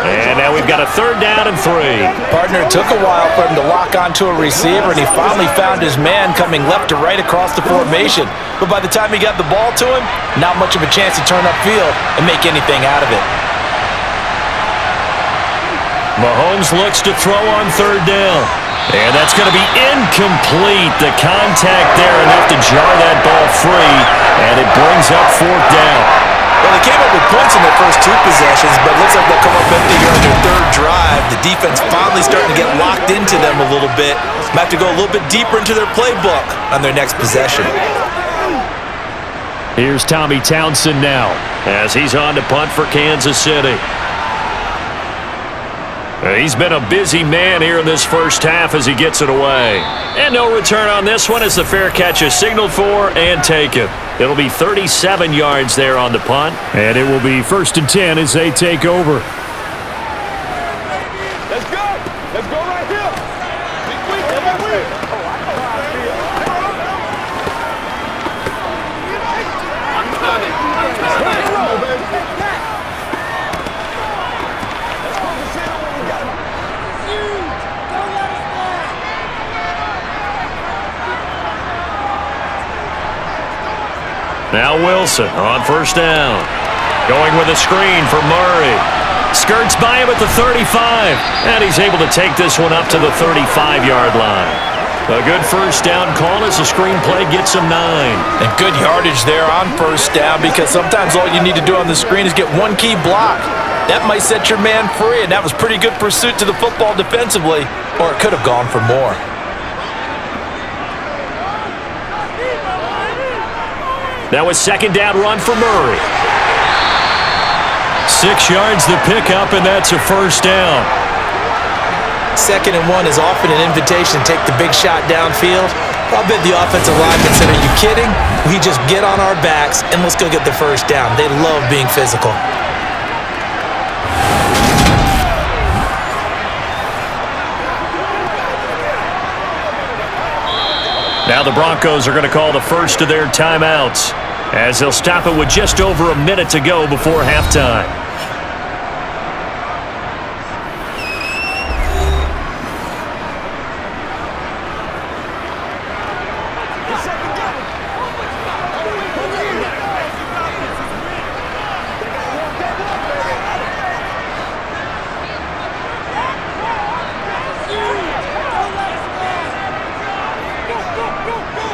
And now we've got a 3rd down and 3.
Partner, it took a while for him to lock onto a receiver, and he finally found his man coming left to right across the formation. But by the time he got the ball to him, not much of a chance to turn upfield and make anything out of it.
Mahomes looks to throw on 3rd down. And that's going to be incomplete. The contact there enough to jar that ball free, and it brings up 4th down.
Well, they came up with points in their first 2 possessions, but it looks like they'll come up empty here on their 3rd drive. The defense finally starting to get locked into them a little bit. Might have to go a little bit deeper into their playbook on their next possession.
Here's Tommy Townsend now as he's on to punt for Kansas City. He's been a busy man here in this first half as he gets it away. And no return on this one as the fair catch is signaled for and taken. It'll be 37 yards there on the punt. And it will be 1st and 10 as they take over.
Let's go. Let's go right here.
Now Wilson on 1st down. Going with a screen for Murray. Skirts by him at the 35. And he's able to take this one up to the 35-yard line. A good 1st down call as the screenplay gets him 9.
And good yardage there on 1st down because sometimes all you need to do on the screen is get one key block. That might set your man free, and that was pretty good pursuit to the football defensively, or it could have gone for more.
That was 2nd down run for Murray. 6 yards the pickup, and that's a 1st down.
2nd and 1 is often an invitation to take the big shot downfield. I'll bet the offensive lineman said, "Are you kidding? We just get on our backs and let's go get the 1st down." They love being physical.
Now the Broncos are going to call the first of their timeouts as they'll stop it with just over a minute to go before halftime.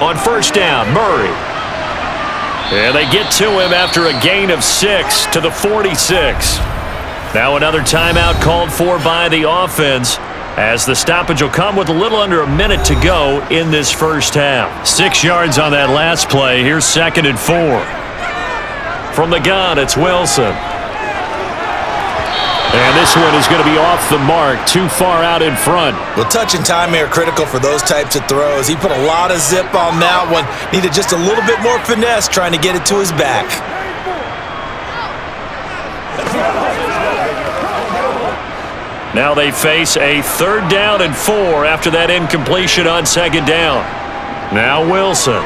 on first down. Murray. And they get to him after a gain of 6 to the 46. Now another timeout called for by the offense, as the stoppage will come with a little under a minute to go in this first half. 6 yards on that last play. Here's 2nd and 4. From the gun, it's Wilson. And this one is going to be off the mark, too far out in front.
Well, touch and timing are critical for those types of throws. He put a lot of zip on that one. Needed just a little bit more finesse trying to get it to his back.
Now they face a 3rd down and 4 after that incompletion on 2nd down. Now Wilson.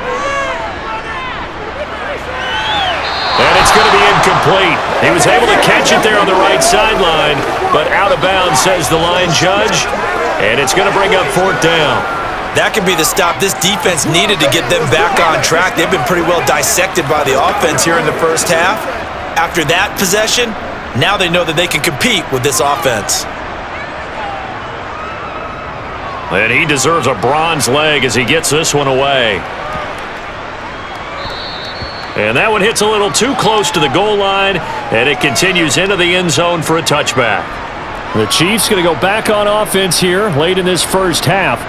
And it's going to be incomplete. He was able to catch it there on the right sideline, but out of bounds, says the line judge, and it's going to bring up 4th down.
That could be the stop this defense needed to get them back on track. They've been pretty well dissected by the offense here in the first half. After that possession, now they know that they can compete with this offense.
And he deserves a bronze leg as he gets this one away. And that one hits a little too close to the goal line, and it continues into the end zone for a touchback. The Chiefs going to go back on offense here late in this first half.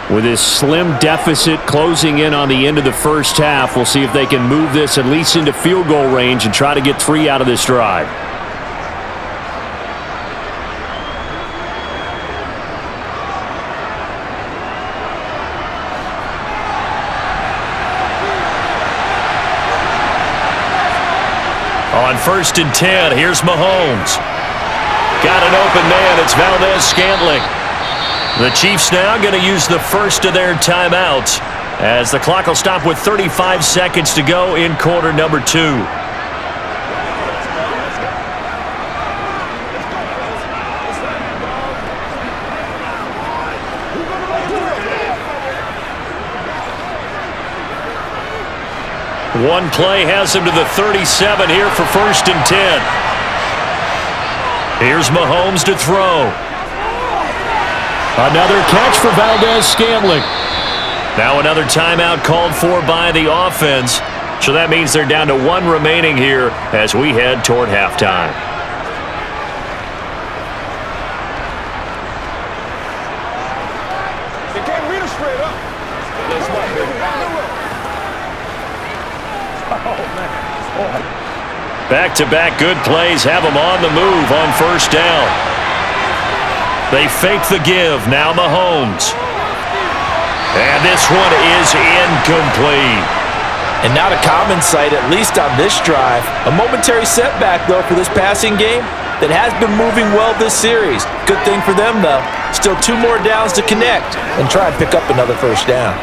With this slim deficit closing in on the end of the first half, we'll see if they can move this at least into field goal range and try to get 3 out of this drive. On 1st and 10, here's Mahomes. Got an open man, it's Valdez-Scantling. The Chiefs now going to use the first of their timeouts, as the clock will stop with 35 seconds to go in quarter number 2. One play has him to the 37 here for 1st and 10. Here's Mahomes to throw. Another catch for Valdez-Scantling. Now another timeout called for by the offense. So that means they're down to 1 remaining here as we head toward halftime.
They can't read it straight up.
Back-to-back good plays have them on the move on 1st down. They fake the give. Now Mahomes. And this one is incomplete.
And not a common sight, at least on this drive. A momentary setback, though, for this passing game that has been moving well this series. Good thing for them, though. Still 2 more downs to connect and try and pick up another 1st down.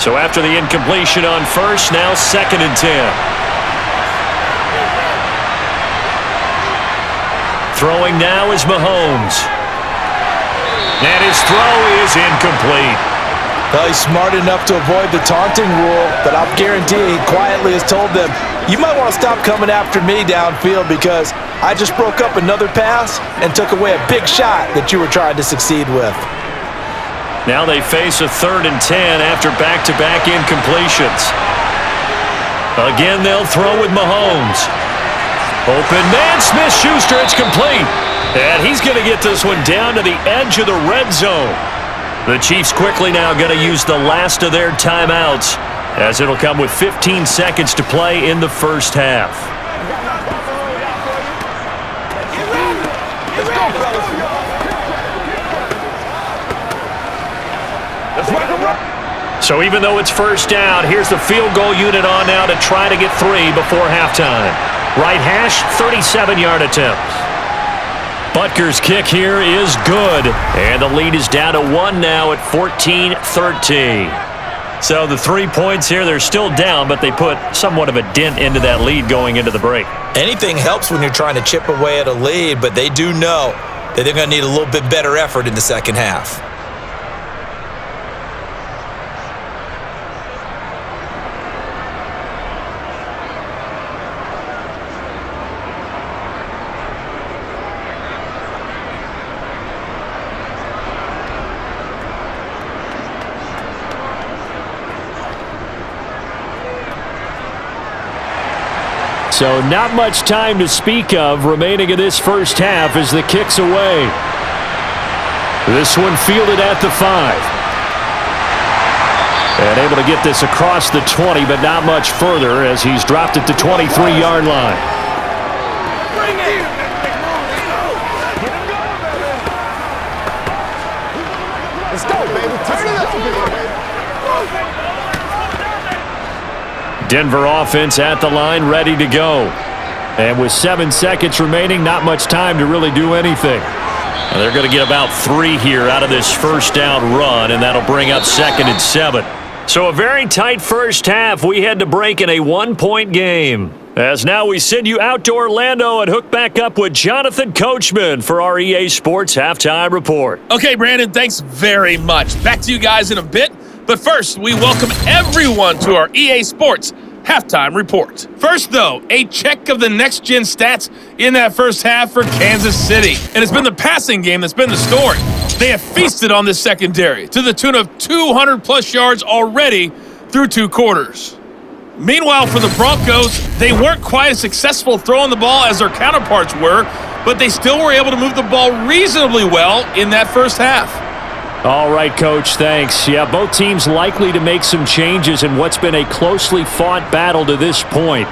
So after the incompletion on 1st, now 2nd and 10. Throwing now is Mahomes. And his throw is incomplete.
Well, he's smart enough to avoid the taunting rule, but I'll guarantee he quietly has told them, you might want to stop coming after me downfield because I just broke up another pass and took away a big shot that you were trying to succeed with.
Now they face a 3rd and 10 after back-to-back incompletions. Again, they'll throw with Mahomes. Open man, Smith-Schuster, it's complete. And he's going to get this one down to the edge of the red zone. The Chiefs quickly now going to use the last of their timeouts, as it'll come with 15 seconds to play in the first half. So even though it's 1st down, here's the field goal unit on now to try to get 3 before halftime. Right hash, 37-yard attempt. Butker's kick here is good, and the lead is down to 1 now at 14-13. So the 3 points here, they're still down, but they put somewhat of a dent into that lead going into the break.
Anything helps when you're trying to chip away at a lead, but they do know that they're going to need a little bit better effort in the second half.
So not much time to speak of remaining in this first half as the kick's away. This one fielded at the 5. And able to get this across the 20, but not much further as he's dropped it to 23-yard line.
Let's go, baby. Turn it up.
Denver offense at the line, ready to go. And with 7 seconds remaining, not much time to really do anything. And they're going to get about 3 here out of this first down run, and that'll bring up 2nd and 7. So a very tight first half. We had to break in a 1-point game. As now we send you out to Orlando and hook back up with Jonathan Coachman for our EA Sports Halftime Report.
Okay, Brandon, thanks very much. Back to you guys in a bit. But first, we welcome everyone to our EA Sports Halftime Report. First, though, a check of the next-gen stats in that first half for Kansas City. And it's been the passing game that's been the story. They have feasted on this secondary to the tune of 200-plus yards already through 2 quarters. Meanwhile, for the Broncos, they weren't quite as successful throwing the ball as their counterparts were, but they still were able to move the ball reasonably well in that first half.
All right, Coach, thanks. Yeah, both teams likely to make some changes in what's been a closely fought battle to this point.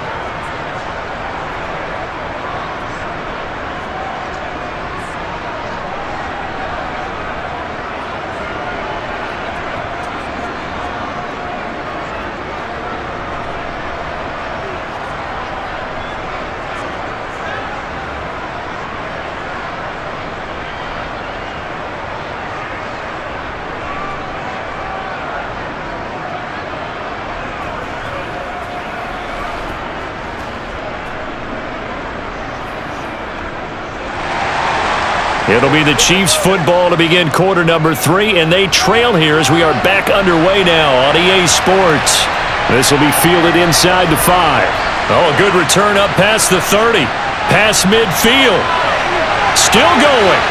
It'll be the Chiefs football to begin quarter number 3, and they trail here as we are back underway now on EA Sports. This will be fielded inside the 5. Oh, a good return up past the 30. Past midfield. Still going.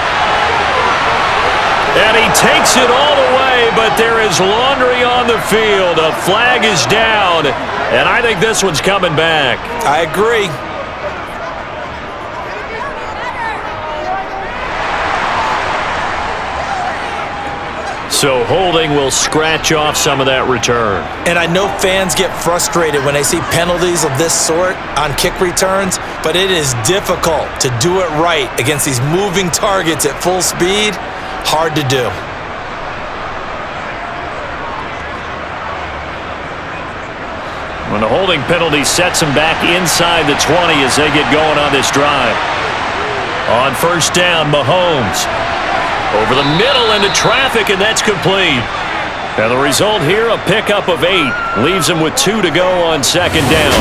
And he takes it all the way, but there is laundry on the field. A flag is down, and I think this one's coming back.
I agree.
So holding will scratch off some of that return.
And I know fans get frustrated when they see penalties of this sort on kick returns, but it is difficult to do it right against these moving targets at full speed. Hard to do.
When the holding penalty sets them back inside the 20 as they get going on this drive. On first down, Mahomes. Over the middle into traffic, and that's complete. And the result here, a pickup of 8. Leaves him with 2 to go on second down.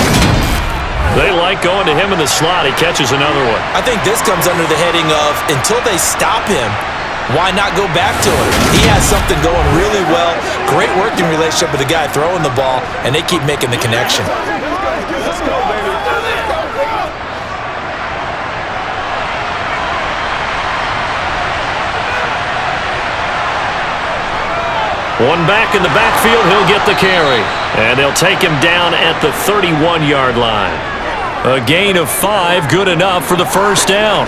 They like going to him in the slot. He catches another one.
I think this comes under the heading of, until they stop him, why not go back to him? He has something going really well. Great working relationship with the guy throwing the ball, and they keep making the connection.
One back in the backfield, he'll get the carry. And they'll take him down at the 31-yard line. A gain of 5, good enough for the first down.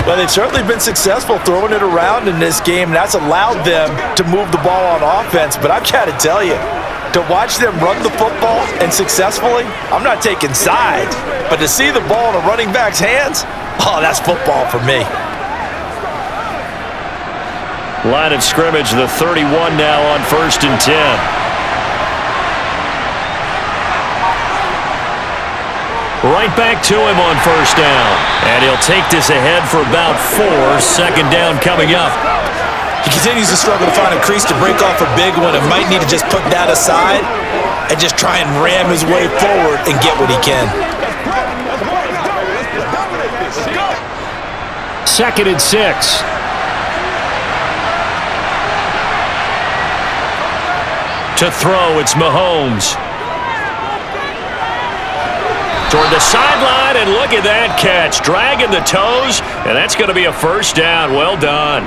Well, they've certainly been successful throwing it around in this game, and that's allowed them to move the ball on offense. But I've got to tell you, to watch them run the football and successfully, I'm not taking sides. But to see the ball in a running back's hands, oh, that's football for me.
Line of scrimmage, the 31 now on first and 10. Right back to him on first down. And he'll take this ahead for about 4. Second down coming up.
He continues to struggle to find a crease to break off a big one and might need to just put that aside and just try and ram his way forward and get what he can.
Second and 6. To throw, it's Mahomes. Toward the sideline, and look at that catch. Dragging the toes, and that's going to be a first down. Well done.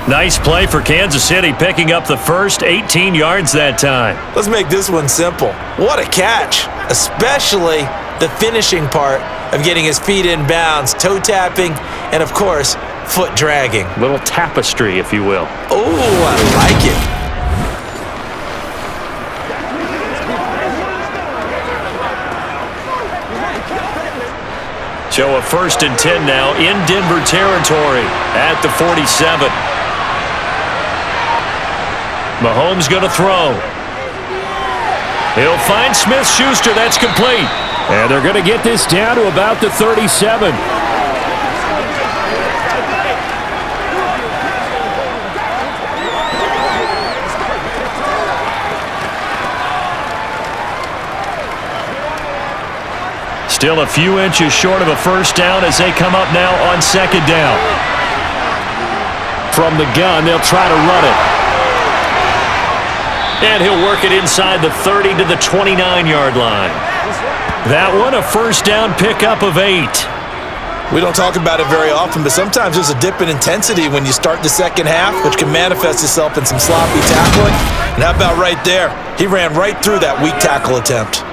Nice play for Kansas City, picking up the first 18 yards that time.
Let's make this one simple. What a catch, especially the finishing part of getting his feet in bounds, toe tapping, and of course, foot dragging.
Little tapestry, if you will.
Oh, I like it.
So a 1st and 10 now in Denver territory at the 47. Mahomes going to throw. He'll find Smith-Schuster. That's complete. And they're going to get this down to about the 37. Still a few inches short of a first down as they come up now on 2nd down. From the gun, they'll try to run it. And he'll work it inside the 30 to the 29-yard line. That one, a first down pickup of 8.
We don't talk about it very often, but sometimes there's a dip in intensity when you start the second half, which can manifest itself in some sloppy tackling. And how about right there? He ran right through that weak tackle attempt.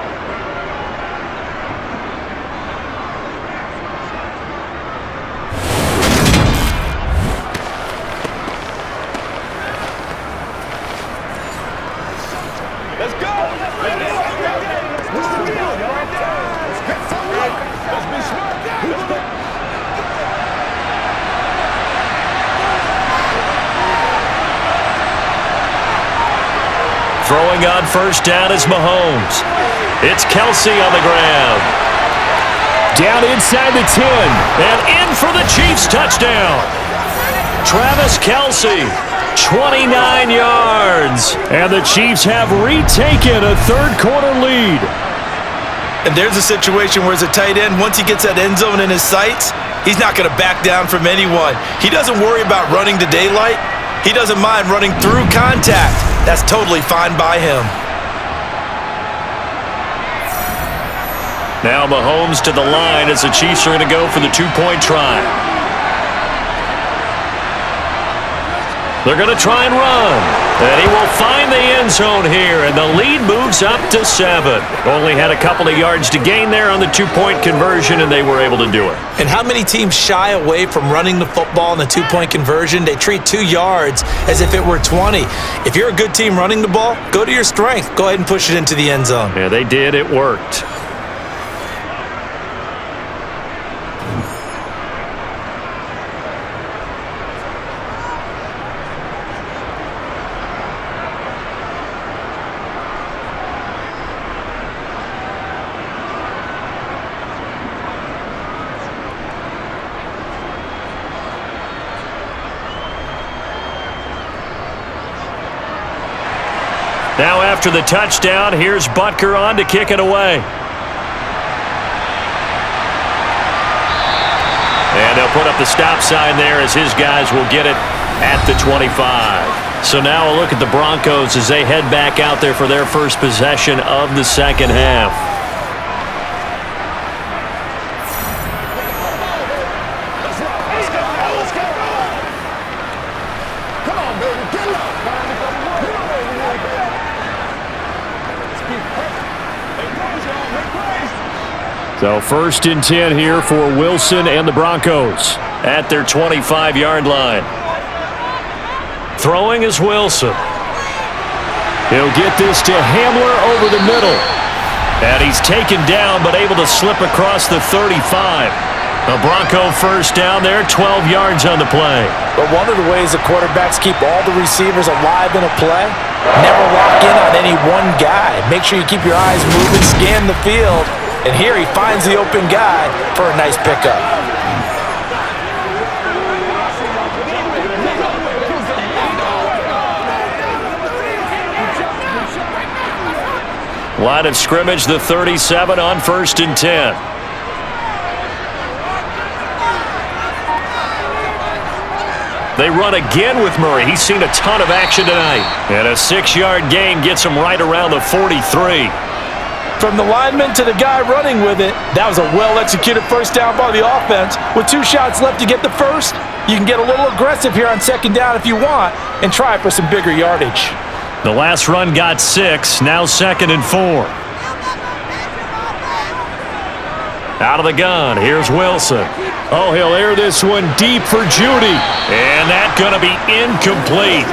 Throwing on first down is Mahomes. It's Kelsey on the ground. Down inside the 10. And in for the Chiefs touchdown. Travis Kelsey, 29 yards. And the Chiefs have retaken a third-quarter lead.
And there's a situation where as a tight end, once he gets that end zone in his sights, he's not going to back down from anyone. He doesn't worry about running to daylight. He doesn't mind running through contact. That's totally fine by him.
Now Mahomes to the line as the Chiefs are going to go for the two-point try. They're going to try and run. And he will find the end zone here, and the lead moves up to 7. Only had a couple of yards to gain there on the two-point conversion, and they were able to do it.
And how many teams shy away from running the football in the two-point conversion? They treat 2 yards as if it were 20. If you're a good team running the ball, go to your strength. Go ahead and push it into the end zone.
Yeah, they did. It worked. Now after the touchdown, here's Butker on to kick it away. And they'll put up the stop sign there as his guys will get it at the 25. So now a look at the Broncos as they head back out there for their first possession of the second half. So 1st and 10 here for Wilson and the Broncos at their 25-yard line. Throwing is Wilson. He'll get this to Hamler over the middle. And he's taken down but able to slip across the 35. A Bronco first down there, 12 yards on the play.
But one of the ways the quarterbacks keep all the receivers alive in a play, never lock in on any one guy. Make sure you keep your eyes moving, scan the field. And here he finds the open guy for a nice pickup.
Line of scrimmage, the 37 on 1st and 10. They run again with Murray. He's seen a ton of action tonight. And a 6-yard gain gets him right around the 43.
From the lineman to the guy running with it, that was a well-executed first down by the offense. With 2 shots left to get the first, you can get a little aggressive here on 2nd down if you want and try for some bigger yardage.
The last run got 6, now 2nd and 4. Out of the gun, here's Wilson. Oh, he'll air this one deep for Judy. And that's going to be incomplete.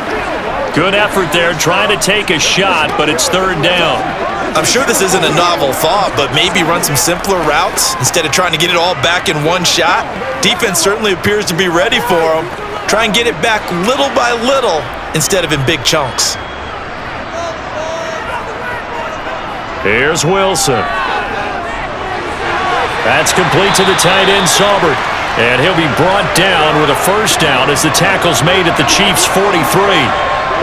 Good effort there trying to take a shot, but it's third down.
I'm sure this isn't a novel thought, but maybe run some simpler routes instead of trying to get it all back in one shot. Defense certainly appears to be ready for them. Try and get it back little by little instead of in big chunks.
Here's Wilson. That's complete to the tight end, Saubert. And he'll be brought down with a first down as the tackle's made at the Chiefs' 43.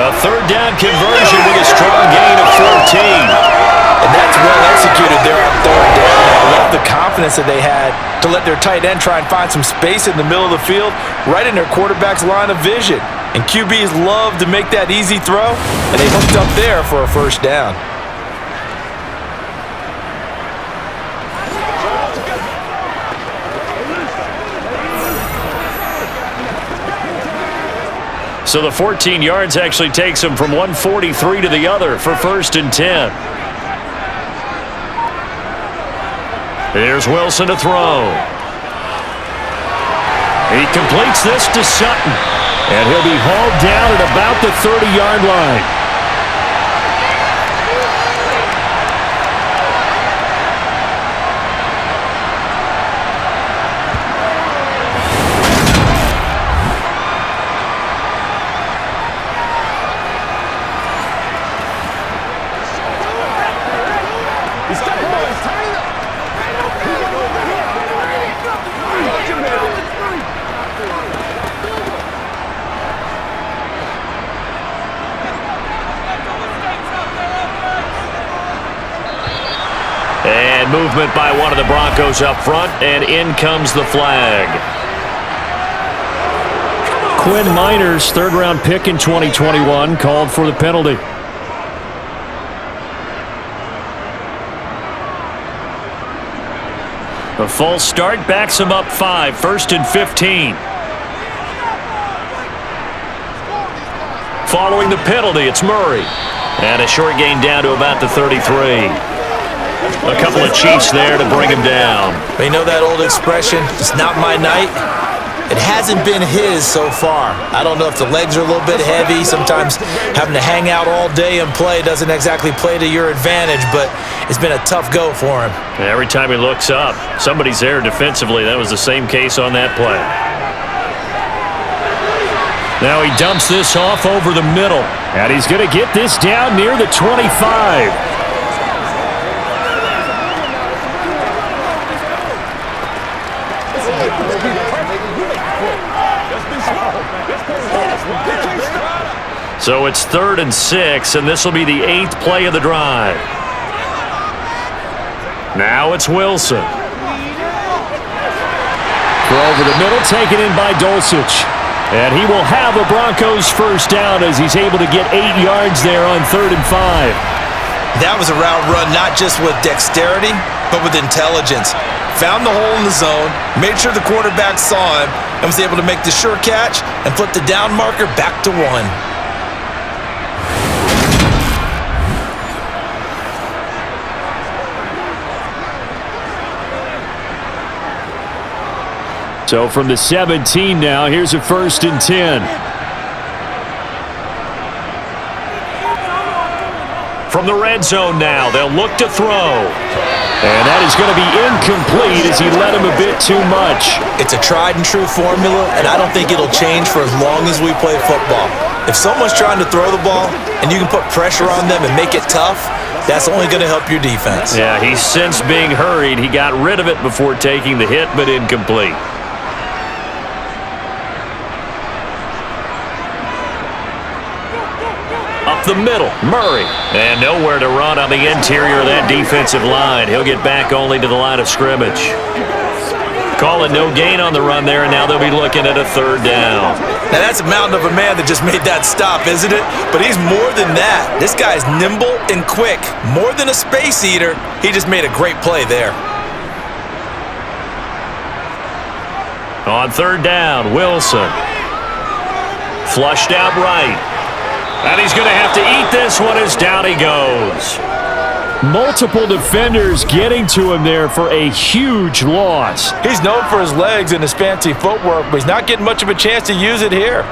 A third down conversion with a strong gain of 14.
And that's well executed there on third down. I love the confidence that they had to let their tight end try and find some space in the middle of the field, right in their quarterback's line of vision. And QBs love to make that easy throw, and they hooked up there for a first down.
So the 14 yards actually takes him from 143 to the other for first and 10. Here's Wilson to throw. He completes this to Sutton. And he'll be hauled down at about the 30-yard line. And movement by one of the Broncos up front, and in comes the flag. Quinn Miners, third-round pick in 2021, called for the penalty. A false start backs him up 5, first and 15. Following the penalty, it's Murray. And a short gain down to about the 33. A couple of Chiefs there to bring him down.
You know that old expression, it's not my night? It hasn't been his so far. I don't know if the legs are a little bit heavy. Sometimes having to hang out all day and play doesn't exactly play to your advantage, but it's been a tough go for him.
Every time he looks up, somebody's there defensively. That was the same case on that play. Now he dumps this off over the middle, and he's going to get this down near the 25. So it's 3rd and 6, and this will be the 8th play of the drive. Now it's Wilson. Throw over the middle, taken in by Dulcich. And he will have a Broncos first down as he's able to get 8 yards there on 3rd and 5.
That was a route run not just with dexterity, but with intelligence. Found the hole in the zone, made sure the quarterback saw him, and was able to make the sure catch and flip the down marker back to 1.
So from the 17 now, here's a 1st and 10. From the red zone now, they'll look to throw. And that is going to be incomplete as he led him a bit too much.
It's a tried and true formula, and I don't think it'll change for as long as we play football. If someone's trying to throw the ball and you can put pressure on them and make it tough, that's only going to help your defense.
Yeah, he's since being hurried. He got rid of it before taking the hit, but incomplete. Up the middle, Murray. And nowhere to run on the interior of that defensive line. He'll get back only to the line of scrimmage. Call it no gain on the run there, and now they'll be looking at a 3rd down.
Now that's a mountain of a man that just made that stop, isn't it? But he's more than that. This guy's nimble and quick. More than a space eater, he just made a great play there.
On 3rd down, Wilson. Flushed out right. And he's going to have to eat this one as down he goes. Multiple defenders getting to him there for a huge loss.
He's known for his legs and his fancy footwork, but he's not getting much of a chance to use it here.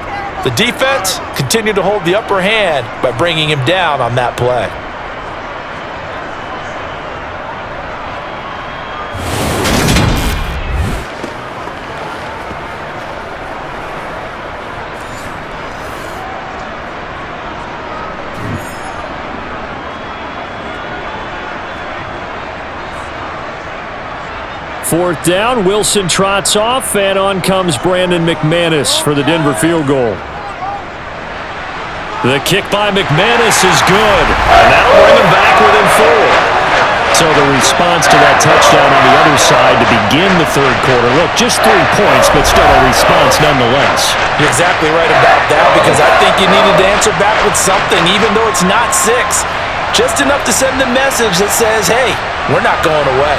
The defense continued to hold the upper hand by bringing him down on that play.
Fourth down, Wilson trots off, and on comes Brandon McManus for the Denver field goal. The kick by McManus is good, and that'll bring him back within 4. So the response to that touchdown on the other side to begin the third quarter. Look, just 3 points, but still a response nonetheless.
You're exactly right about that, because I think you needed to answer back with something, even though it's not 6. Just enough to send the message that says, hey, we're not going away.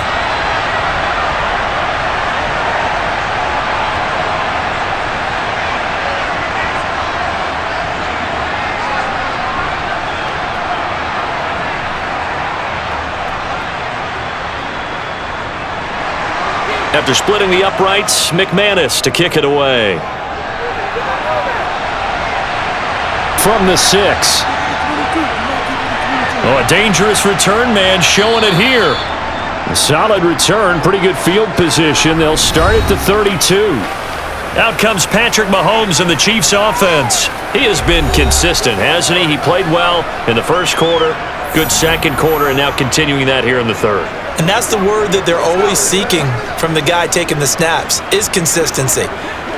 After splitting the uprights, McManus to kick it away. From the 6. Oh, a dangerous return man showing it here. A solid return, pretty good field position. They'll start at the 32. Out comes Patrick Mahomes and the Chiefs offense. He has been consistent, hasn't he? He played well in the first quarter, good second quarter, and now continuing that here in the third.
And that's the word that they're always seeking from the guy taking the snaps, is consistency.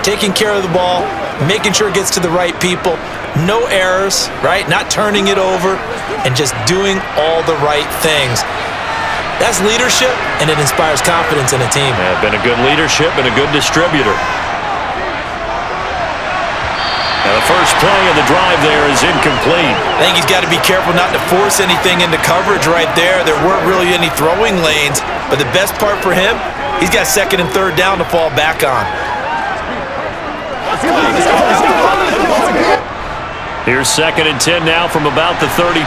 Taking care of the ball, making sure it gets to the right people, no errors, right? Not turning it over, and just doing all the right things. That's leadership, and it inspires confidence in a team.
Yeah, been a good leadership and a good distributor. Now the first play of the drive there is incomplete.
I think he's got to be careful not to force anything into coverage right there. There weren't really any throwing lanes, but the best part for him, he's got second and third down to fall back on.
Here's second and 10 now from about the 32.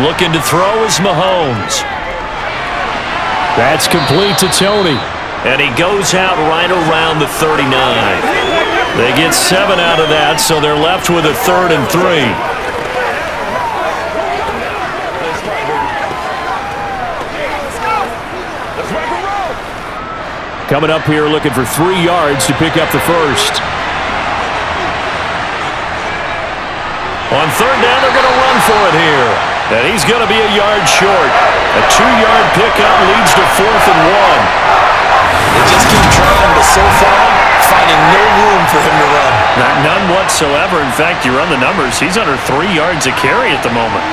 Looking to throw is Mahomes. That's complete to Tony. And he goes out right around the 39. They get 7 out of that, so they're left with a 3rd and 3. Coming up here looking for 3 yards to pick up the first. On third down, they're going to run for it here. And he's going to be a yard short. A 2-yard pickup leads to 4th and 1.
They just keep trying, but so far, finding no room for him to run.
None whatsoever. In fact, you run the numbers, he's under 3 yards a carry at the moment.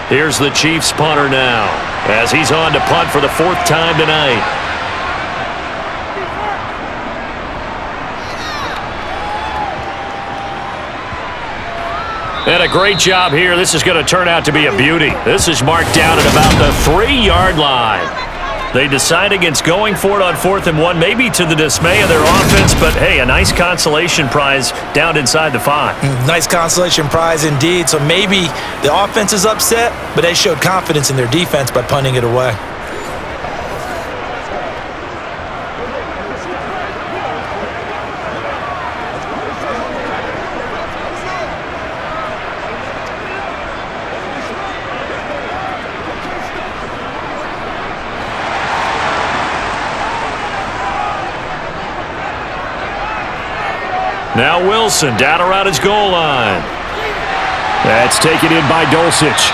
Here's the Chiefs punter now, as he's on to punt for the 4th time tonight. And a great job here. This is going to turn out to be a beauty. This is marked down at about the 3-yard line. They decide against going for it on 4th and 1, maybe to the dismay of their offense, but hey, a nice consolation prize down inside the 5.
Nice consolation prize indeed. So maybe the offense is upset, but they showed confidence in their defense by punting it away.
Now Wilson down around his goal line. That's taken in by Dulcich.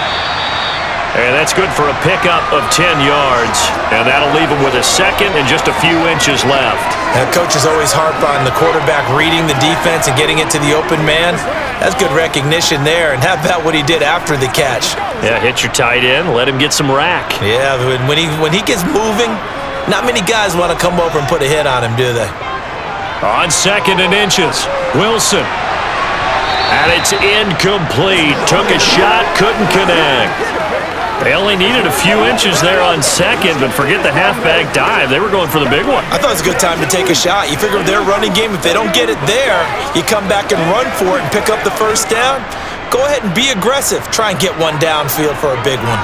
And that's good for a pickup of 10 yards. And that'll leave him with a second and just a few inches left.
Now, coaches always harp on the quarterback reading the defense and getting it to the open man. That's good recognition there. And how about what he did after the catch?
Yeah, hit your tight end, let him get some rack.
Yeah, when he gets moving, not many guys want to come over and put a hit on him, do they?
On 2nd and inches, Wilson. And it's incomplete. Took a shot, couldn't connect. They only needed a few inches there on second, but forget the halfback dive. They were going for the big one.
I thought it was a good time to take a shot. You figure their running game, if they don't get it there, you come back and run for it and pick up the first down. Go ahead and be aggressive. Try and get one downfield for a big one.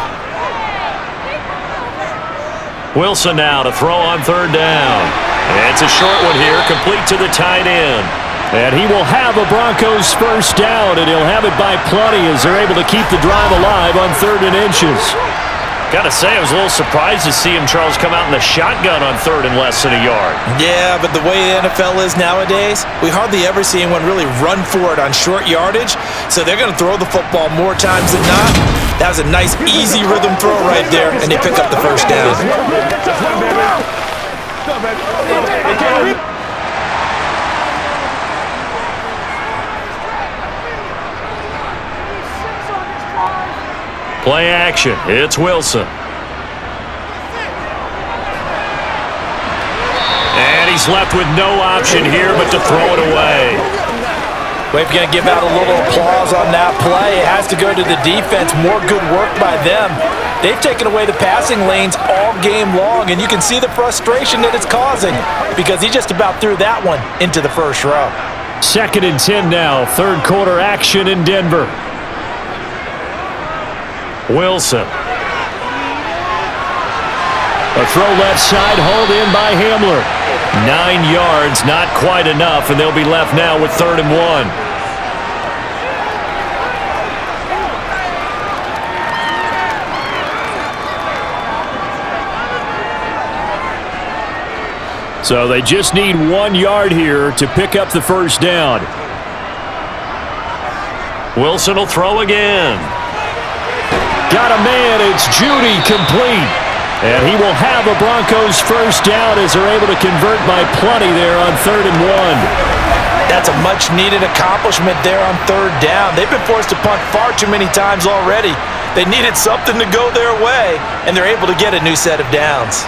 Wilson now to throw on third down. It's a short one here, complete to the tight end. And he will have a Broncos first down, and he'll have it by plenty as they're able to keep the drive alive on 3rd and inches. Got to say, I was a little surprised to see him, Charles, come out in the shotgun on 3rd and less than a yard.
Yeah, but the way the NFL is nowadays, we hardly ever see anyone really run for it on short yardage, so they're going to throw the football more times than not. That was a nice, easy rhythm throw right there, and they pick up the first down.
Play action. It's Wilson. And he's left with no option here but to throw it away.
We're going to give out a little applause on that play. It has to go to the defense. More good work by them. They've taken away the passing lanes all game long, and you can see the frustration that it's causing because he just about threw that one into the first row.
2nd and 10 now. 3rd quarter action in Denver. Wilson. A throw left side, hauled in by Hamler. 9 yards, not quite enough, and they'll be left now with 3rd and 1. So they just need 1 yard here to pick up the first down. Wilson will throw again. Got a man, it's Judy, complete. And he will have a Broncos first down as they're able to convert by plenty there on 3rd and 1.
That's a much-needed accomplishment there on 3rd down. They've been forced to punt far too many times already. They needed something to go their way, and they're able to get a new set of downs.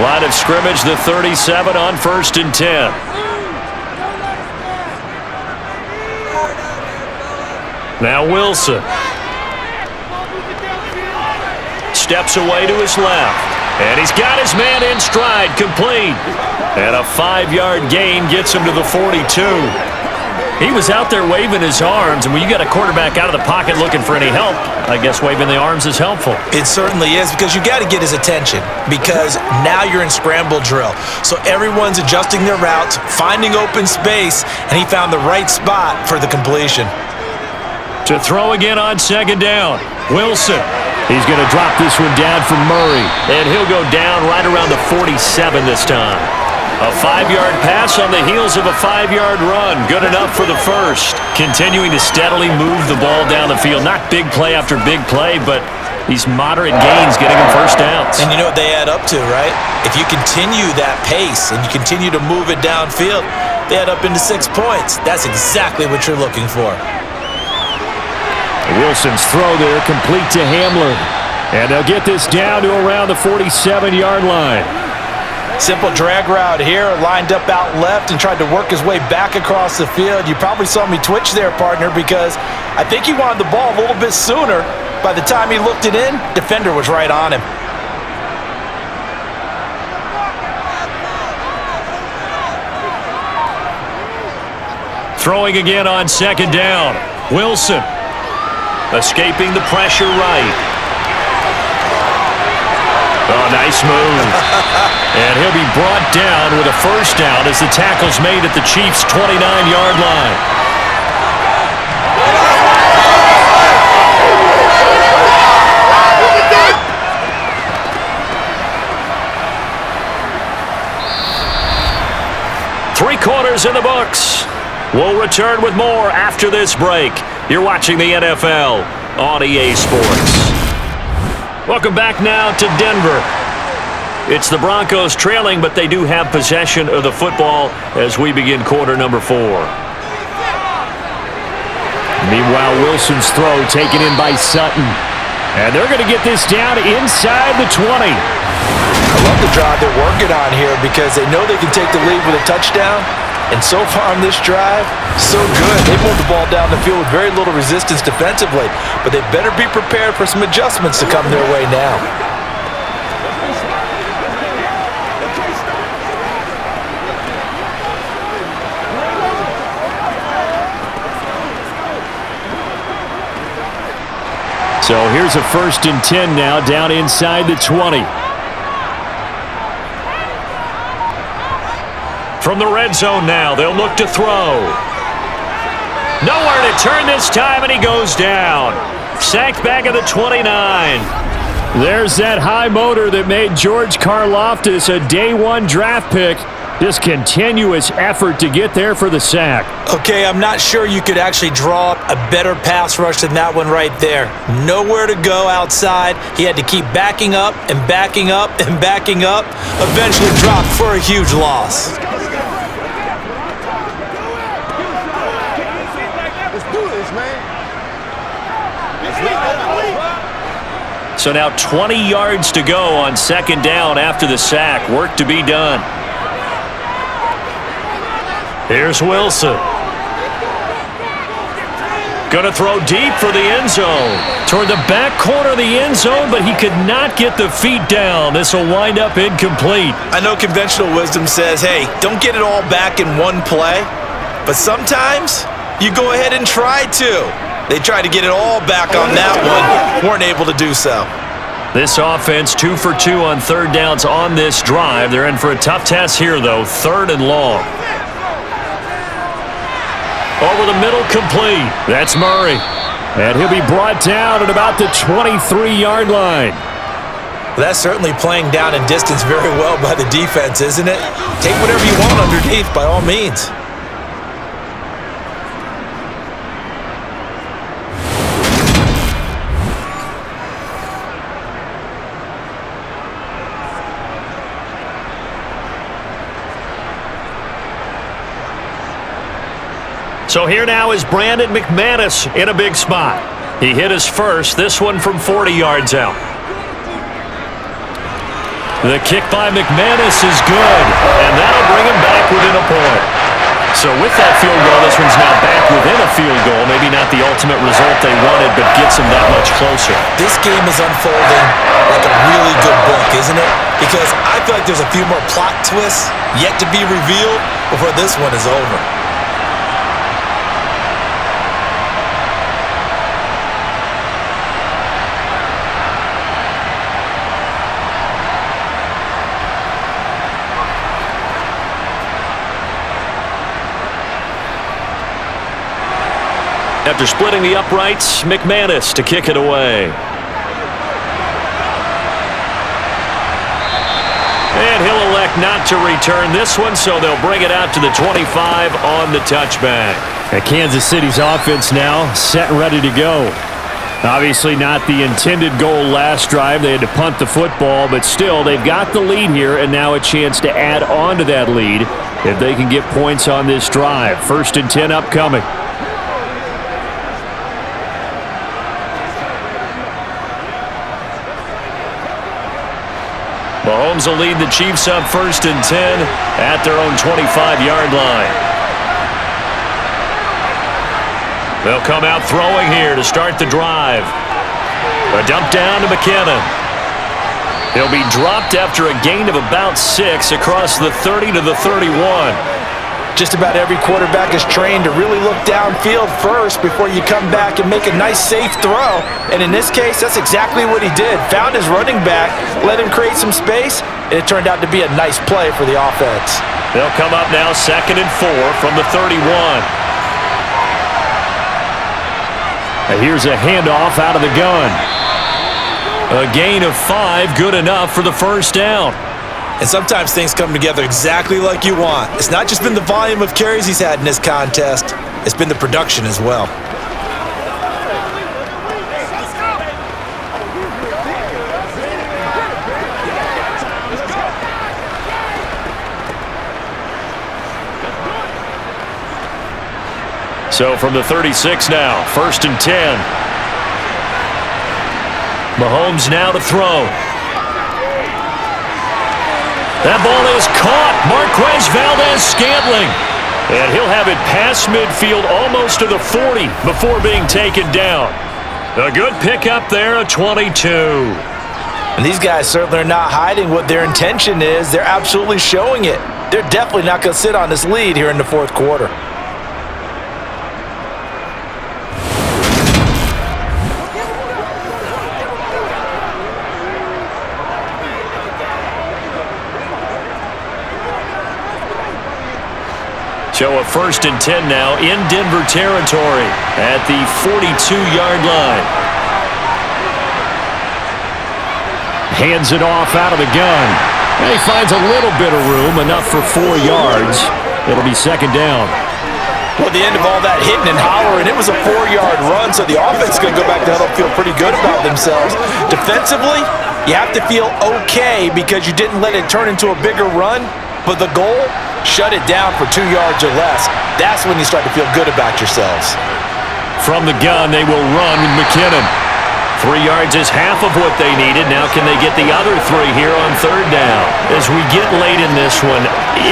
Line of scrimmage, the 37 on 1st and 10. Now Wilson. Steps away to his left. And he's got his man in stride, complete. And a 5-yard gain gets him to the 42. He was out there waving his arms, and when you got a quarterback out of the pocket looking for any help, I guess waving the arms is helpful.
It certainly is, because you got to get his attention, because now you're in scramble drill. So everyone's adjusting their routes, finding open space, and he found the right spot for the completion.
To throw again on 2nd down, Wilson. He's going to drop this one down for Murray, and he'll go down right around the 47 this time. A 5-yard pass on the heels of a 5-yard run. Good enough for the first. Continuing to steadily move the ball down the field. Not big play after big play, but these moderate gains getting them first downs.
And you know what they add up to, right? If you continue that pace and you continue to move it downfield, they add up into 6 points. That's exactly what you're looking for.
Wilson's throw there complete to Hamler. And they'll get this down to around the 47-yard line.
Simple drag route here, lined up out left and tried to work his way back across the field. You probably saw me twitch there, partner, because I think he wanted the ball a little bit sooner. By the time he looked it in, defender was right on him.
Throwing again on 2nd down. Wilson escaping the pressure right. Oh, nice move. And he'll be brought down with a first down as the tackle's made at the Chiefs' 29-yard line. Three quarters in the books. We'll return with more after this break. You're watching the NFL on EA Sports. Welcome back now to Denver. It's the Broncos trailing, but they do have possession of the football as we begin quarter number 4. Meanwhile, Wilson's throw taken in by Sutton. And they're going to get this down inside the 20.
I love the drive they're working on here because they know they can take the lead with a touchdown. And so far on this drive, so good. They moved the ball down the field with very little resistance defensively, but they better be prepared for some adjustments to come their way now.
So here's a 1st and 10 now, down inside the 20. From the red zone now, they'll look to throw. Nowhere to turn this time, and he goes down. Sacked back at the 29. There's that high motor that made George Karlaftis a day 1 draft pick. Just continuous effort to get there for the sack.
Okay, I'm not sure you could actually draw up a better pass rush than that one right there. Nowhere to go outside. He had to keep backing up and backing up and backing up. Eventually dropped for a huge loss.
Let's do this, man.
So now 20 yards to go on 2nd down after the sack. Work to be done. Here's Wilson. Going to throw deep for the end zone. Toward the back corner of the end zone, but he could not get the feet down. This will wind up incomplete.
I know conventional wisdom says, hey, don't get it all back in one play. But sometimes you go ahead and try to. They tried to get it all back on that one. Weren't able to do so.
This offense 2 for 2 on 3rd downs on this drive. They're in for a tough test here, though. 3rd and long. Over the middle, complete. That's Murray. And he'll be brought down at about the 23-yard line.
That's certainly playing down in distance very well by the defense, isn't it? Take whatever you want underneath, by all means.
So here now is Brandon McManus in a big spot. He hit his first, this one from 40 yards out. The kick by McManus is good, and that'll bring him back within a point. So with that field goal, this one's now back within a field goal. Maybe not the ultimate result they wanted, but gets them that much closer.
This game is unfolding like a really good book, isn't it? Because I feel like there's a few more plot twists yet to be revealed before this one is over.
After splitting the uprights, McManus to kick it away. And he'll elect not to return this one, so they'll bring it out to the 25 on the touchback. And Kansas City's offense now set and ready to go. Obviously not the intended goal last drive. They had to punt the football, but still they've got the lead here and now a chance to add on to that lead if they can get points on this drive. 1st and 10 upcoming. Mahomes will lead the Chiefs up 1st and 10 at their own 25-yard line. They'll come out throwing here to start the drive. A dump down to McKinnon. He'll be dropped after a gain of about 6 across the 30 to the 31.
Just about every quarterback is trained to really look downfield first before you come back and make a nice, safe throw. And in this case, that's exactly what he did. Found his running back, let him create some space, and it turned out to be a nice play for the offense.
They'll come up now 2nd and 4 from the 31. And here's a handoff out of the gun. A gain of 5, good enough for the 1st down.
And sometimes things come together exactly like you want. It's not just been the volume of carries he's had in this contest. It's been the production as well.
So from the 36 now, 1st and 10. Mahomes now to throw. That ball is caught. Marquez Valdez-Scantling. And he'll have it past midfield almost to the 40 before being taken down. A good pickup there, a 22.
And these guys certainly are not hiding what their intention is. They're absolutely showing it. They're definitely not going to sit on this lead here in the fourth quarter.
So a 1st and 10 now in Denver territory at the 42-yard line. Hands it off out of the gun. And he finds a little bit of room, enough for 4 yards. It'll be 2nd down.
Well, at the end of all that hitting and hollering, it was a 4-yard run, so the offense is going to go back to huddle, feel pretty good about themselves. Defensively, you have to feel okay because you didn't let it turn into a bigger run, but the goal, shut it down for 2 yards or less. That's when you start to feel good about yourselves.
From the gun, they will run with McKinnon. 3 yards is half of what they needed. Now can they get the other 3 here on 3rd down? As we get late in this one,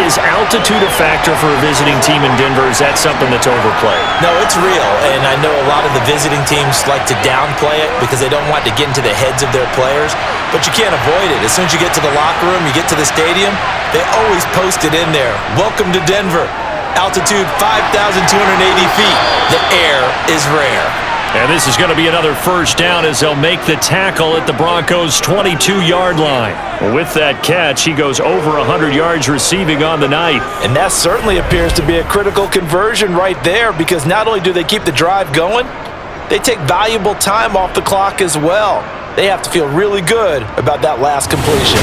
is altitude a factor for a visiting team in Denver? Is that something that's overplayed?
No, it's real, and I know a lot of the visiting teams like to downplay it because they don't want to get into the heads of their players, but you can't avoid it. As soon as you get to the locker room, you get to the stadium, they always post it in there. Welcome to Denver. Altitude 5,280 feet. The air is rare.
And this is going to be another 1st down as they'll make the tackle at the Broncos' 22-yard line. Well, with that catch, he goes over 100 yards receiving on the night.
And that certainly appears to be a critical conversion right there because not only do they keep the drive going, they take valuable time off the clock as well. They have to feel really good about that last completion.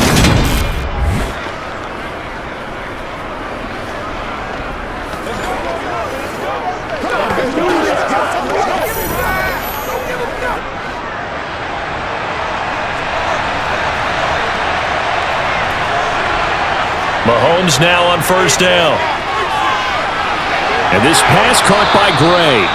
Mahomes now on 1st down. And this pass caught by Gray.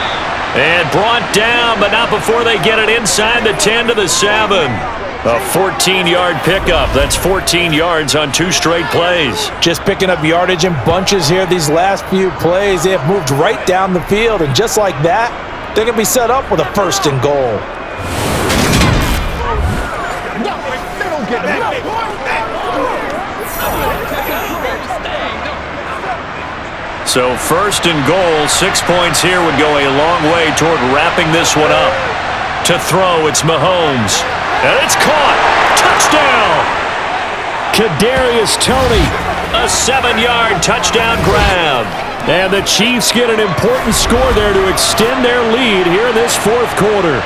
And brought down, but not before they get it inside the 10 to the 7. A 14-yard pickup. That's 14 yards on 2 straight plays.
Just picking up yardage in bunches here these last few plays. They have moved right down the field, and just like that, they're going to be set up with a 1st and goal.
So 1st and goal, 6 points here would go a long way toward wrapping this one up. To throw, it's Mahomes. And it's caught. Touchdown! Kadarius Toney. A 7-yard touchdown grab. And the Chiefs get an important score there to extend their lead here in this 4th quarter.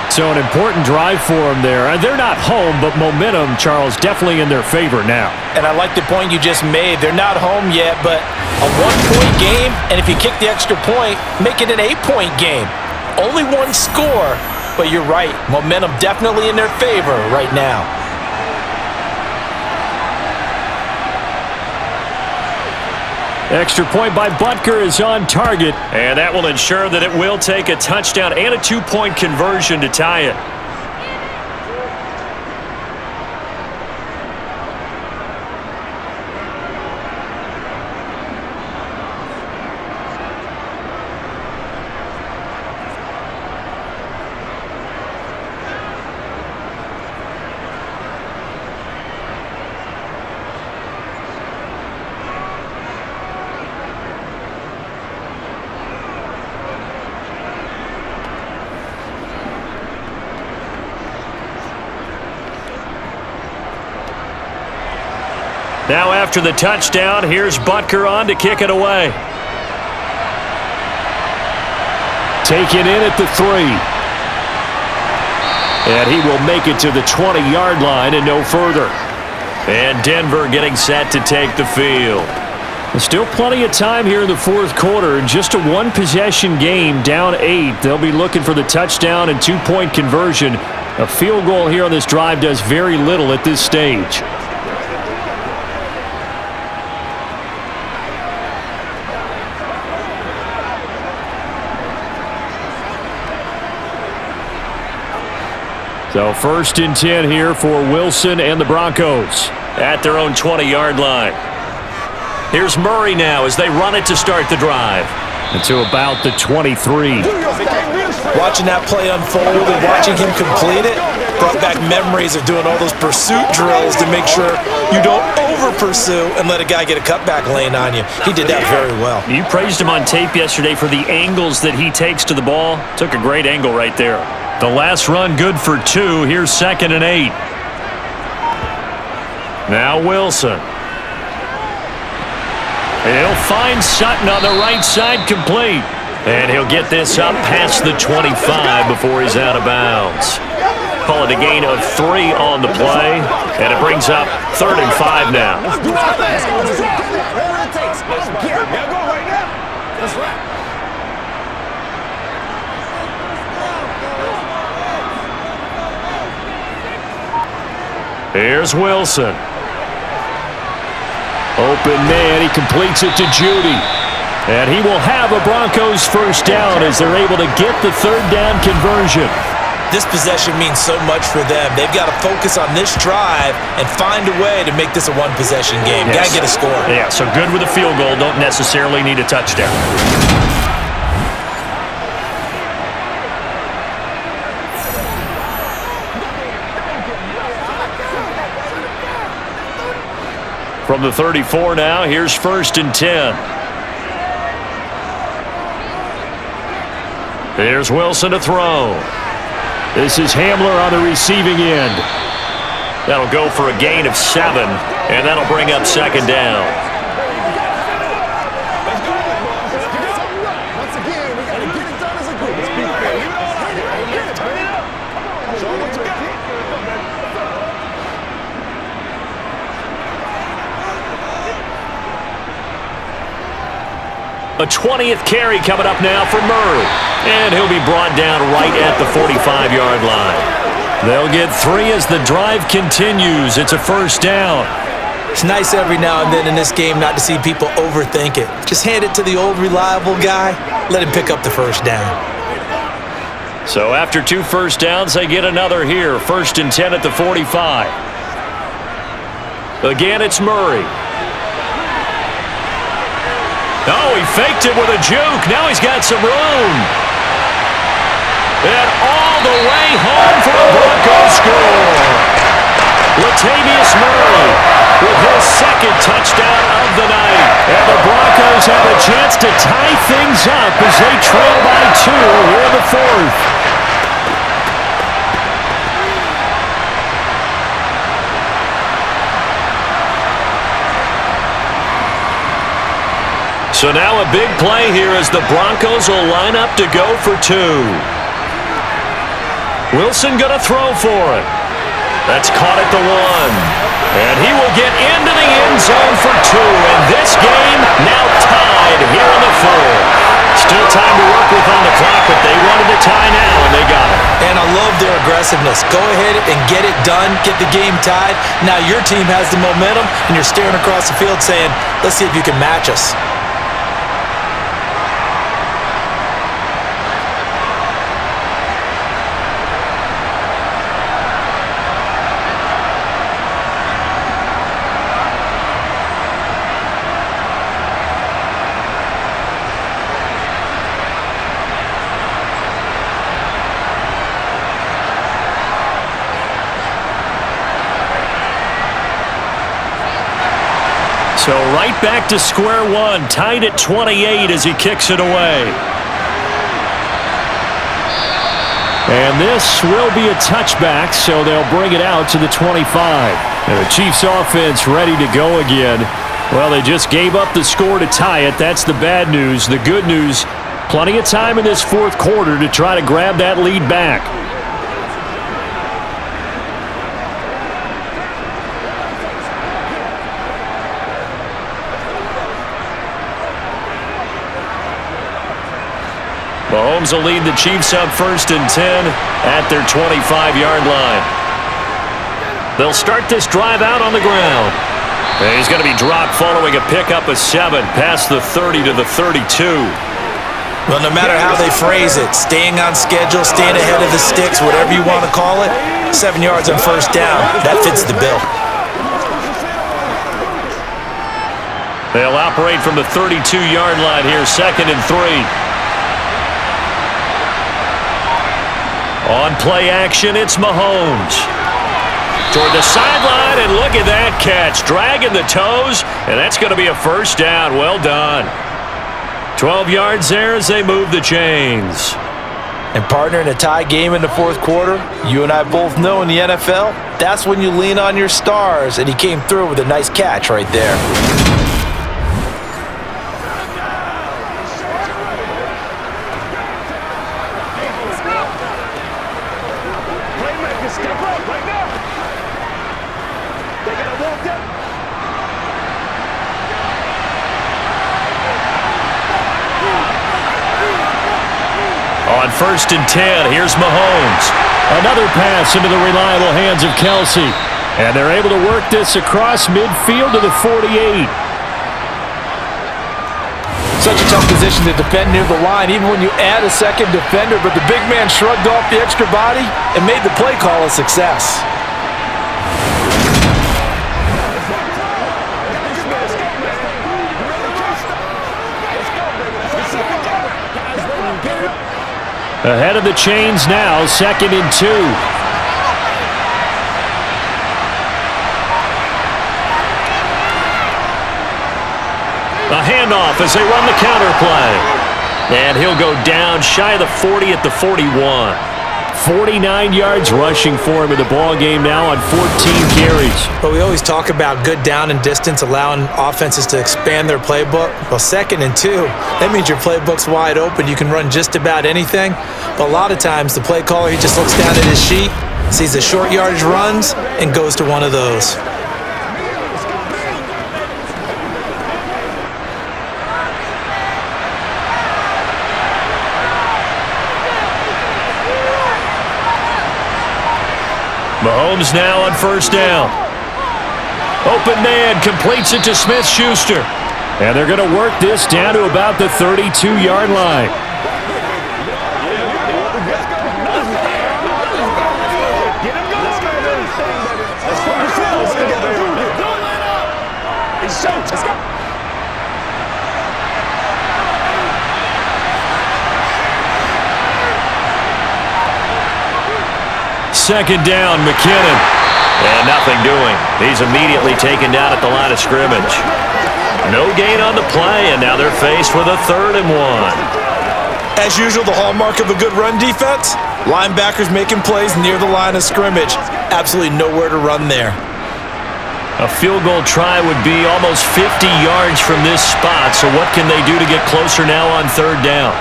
So an important drive for them there. And they're not home, but momentum, Charles, definitely in their favor now.
And I like the point you just made. They're not home yet, but a 1-point game, and if you kick the extra point, make it an 8-point game. Only 1 score, but you're right. Momentum definitely in their favor right now.
Extra point by Butker is on target, and that will ensure that it will take a touchdown and a 2-point conversion to tie it. Now after the touchdown, here's Butker on to kick it away. Taken in at the 3. And he will make it to the 20-yard line and no further. And Denver getting set to take the field. There's still plenty of time here in the 4th quarter. Just a 1-possession game, down 8. They'll be looking for the touchdown and 2-point conversion. A field goal here on this drive does very little at this stage. So 1st and 10 here for Wilson and the Broncos at their own 20-yard line. Here's Murray now as they run it to start the drive. And to about the 23.
Watching that play unfold and watching him complete it brought back memories of doing all those pursuit drills to make sure you don't over-pursue and let a guy get a cutback lane on you. He did that very well.
You praised him on tape yesterday for the angles that he takes to the ball. Took a great angle right there. The last run good for 2. Here's 2nd and 8. Now Wilson. He'll find Sutton on the right side, complete. And he'll get this up past the 25 before he's out of bounds. Call it a gain of 3 on the play, and it brings up 3rd and 5 now. Here's Wilson. Open man, he completes it to Judy. And he will have a Broncos 1st down as they're able to get the 3rd down conversion.
This possession means so much for them. They've got to focus on this drive and find a way to make this a one-possession game.
Yes.
Got to get a score.
Yeah, so good with a field goal. Don't necessarily need a touchdown. From the 34 now, here's 1st and 10. Here's Wilson to throw. This is Hamler on the receiving end. That'll go for a gain of 7, and that'll bring up 2nd down.
Once again, we got to get it done as a group. Let's be fair. Turn it up. Show what you got.
A 20th carry coming up now for Murray. And he'll be brought down right at the 45-yard line. They'll get 3 as the drive continues. It's a 1st down.
It's nice every now and then in this game not to see people overthink it. Just hand it to the old reliable guy. Let him pick up the 1st down.
So after 2 first downs, they get another here. 1st and 10 at the 45. Again, it's Murray. Oh, he faked it with a juke. Now he's got some room. And all the way home for a Broncos score. Latavius Murray with his 2nd touchdown of the night. And the Broncos have a chance to tie things up as they trail by 2 here in the 4th. So now a big play here as the Broncos will line up to go for 2. Wilson gonna throw for it. That's caught at the 1. And he will get into the end zone for 2. And this game now tied here in the 4th. Still time to work with on the clock, but they wanted to tie now, and they got it.
And I love their aggressiveness. Go ahead and get it done, get the game tied. Now your team has the momentum, and you're staring across the field saying, let's see if you can match us.
So right back to square one, tied at 28 as he kicks it away. And this will be a touchback, so they'll bring it out to the 25. And the Chiefs offense ready to go again. Well, they just gave up the score to tie it. That's the bad news. The good news, plenty of time in this 4th quarter to try to grab that lead back. Mahomes will lead the Chiefs up 1st and 10 at their 25-yard line. They'll start this drive out on the ground. And he's going to be dropped following a pickup of 7 past the 30 to the 32.
Well, no matter how they phrase it, staying on schedule, staying ahead of the sticks, whatever you want to call it, 7 yards on first down. That fits the bill.
They'll operate from the 32-yard line here, 2nd and 3. On play action, it's Mahomes. Toward the sideline, and look at that catch. Dragging the toes, and that's going to be a first down. Well done. 12 yards there as they move the chains.
And partner, in a tie game in the fourth quarter, you and I both know in the NFL, that's when you lean on your stars, and he came through with a nice catch right there.
On 1st and 10, here's Mahomes. Another pass into the reliable hands of Kelsey. And they're able to work this across midfield to the 48.
Such a tough position to defend near the line, even when you add a second defender, but the big man shrugged off the extra body and made the play call a success.
Ahead of the chains now, 2nd and 2. A handoff as they run the counter play. And he'll go down shy of the 40 at the 41. 49 yards rushing for him in the ball game now on 14 carries.
But we always talk about good down and distance, allowing offenses to expand their playbook. Well, 2nd and 2, that means your playbook's wide open. You can run just about anything. But a lot of times the play caller, he just looks down at his sheet, sees the short yardage runs, and goes to one of those.
Mahomes now on 1st down. Open man completes it to Smith-Schuster. And they're going to work this down to about the 32-yard line. Second down, McKinnon. And nothing doing. He's immediately taken down at the line of scrimmage. No gain on the play, and now they're faced with a 3rd and 1.
As usual, the hallmark of a good run defense, linebackers making plays near the line of scrimmage. Absolutely nowhere to run there.
A field goal try would be almost 50 yards from this spot, so what can they do to get closer now on 3rd down?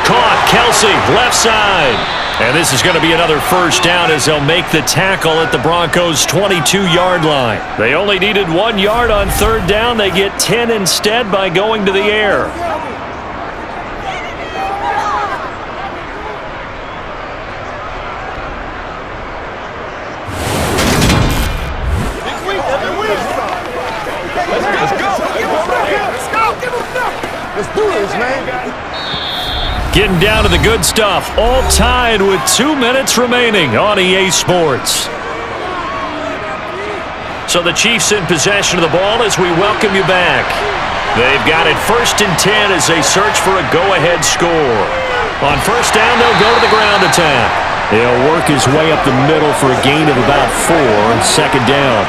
Caught, Kelsey, left side. And this is going to be another first down as they'll make the tackle at the Broncos' 22-yard line. They only needed 1 yard on 3rd down. They get 10 instead by going to the air.
Let's do this, man.
Getting down to the good stuff, all tied with 2 minutes remaining on EA Sports. So the Chiefs in possession of the ball as we welcome you back. They've got it 1st and 10 as they search for a go-ahead score. On 1st down, they'll go to the ground attack. He'll work his way up the middle for a gain of about 4 on 2nd down.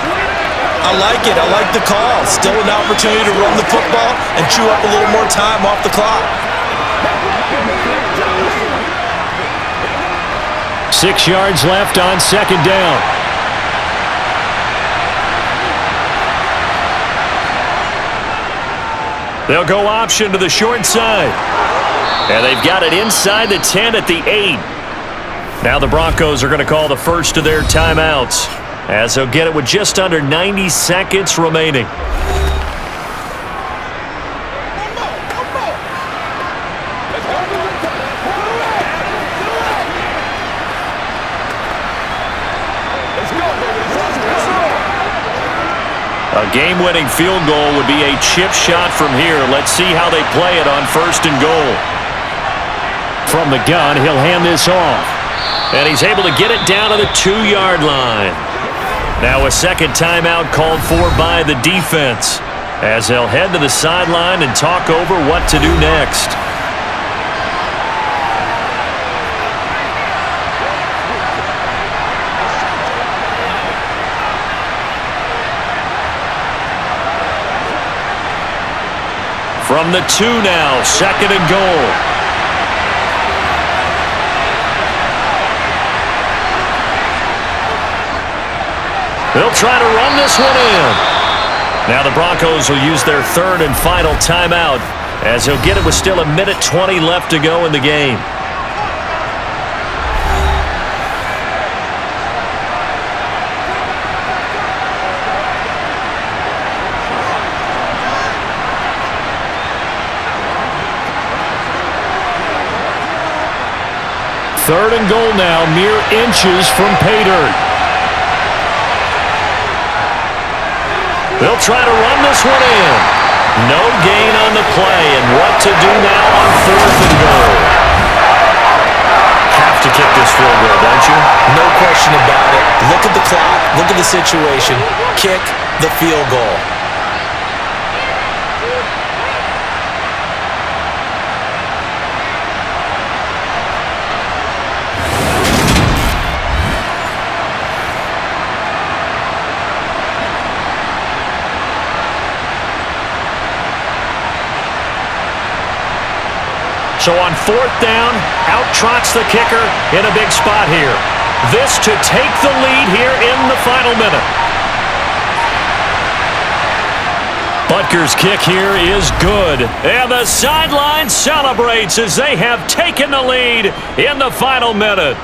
I like it. I like the call. Still an opportunity to run the football and chew up a little more time off the clock.
6 yards left on 2nd down. They'll go option to the short side. And they've got it inside the 10 at the 8. Now the Broncos are going to call the first of their timeouts, as they'll get it with just under 90 seconds remaining. A game-winning field goal would be a chip shot from here. Let's see how they play it on 1st and goal. From the gun, he'll hand this off. And he's able to get it down to the 2-yard line. Now a second timeout called for by the defense, as they'll head to the sideline and talk over what to do next. From the 2 now, 2nd and goal. They'll try to run this one in. Now the Broncos will use their 3rd and final timeout, as he'll get it with still 1:20 left to go in the game. Third and goal now, mere inches from pay dirt. They'll try to run this one in. No gain on the play, and what to do now on 4th and goal. Have to kick this field goal, don't you?
No question about it. Look at the clock. Look at the situation. Kick the field goal.
So on 4th down, out trots the kicker in a big spot here. This to take the lead here in the final minute. Butker's kick here is good. And the sideline celebrates as they have taken the lead in the final minute.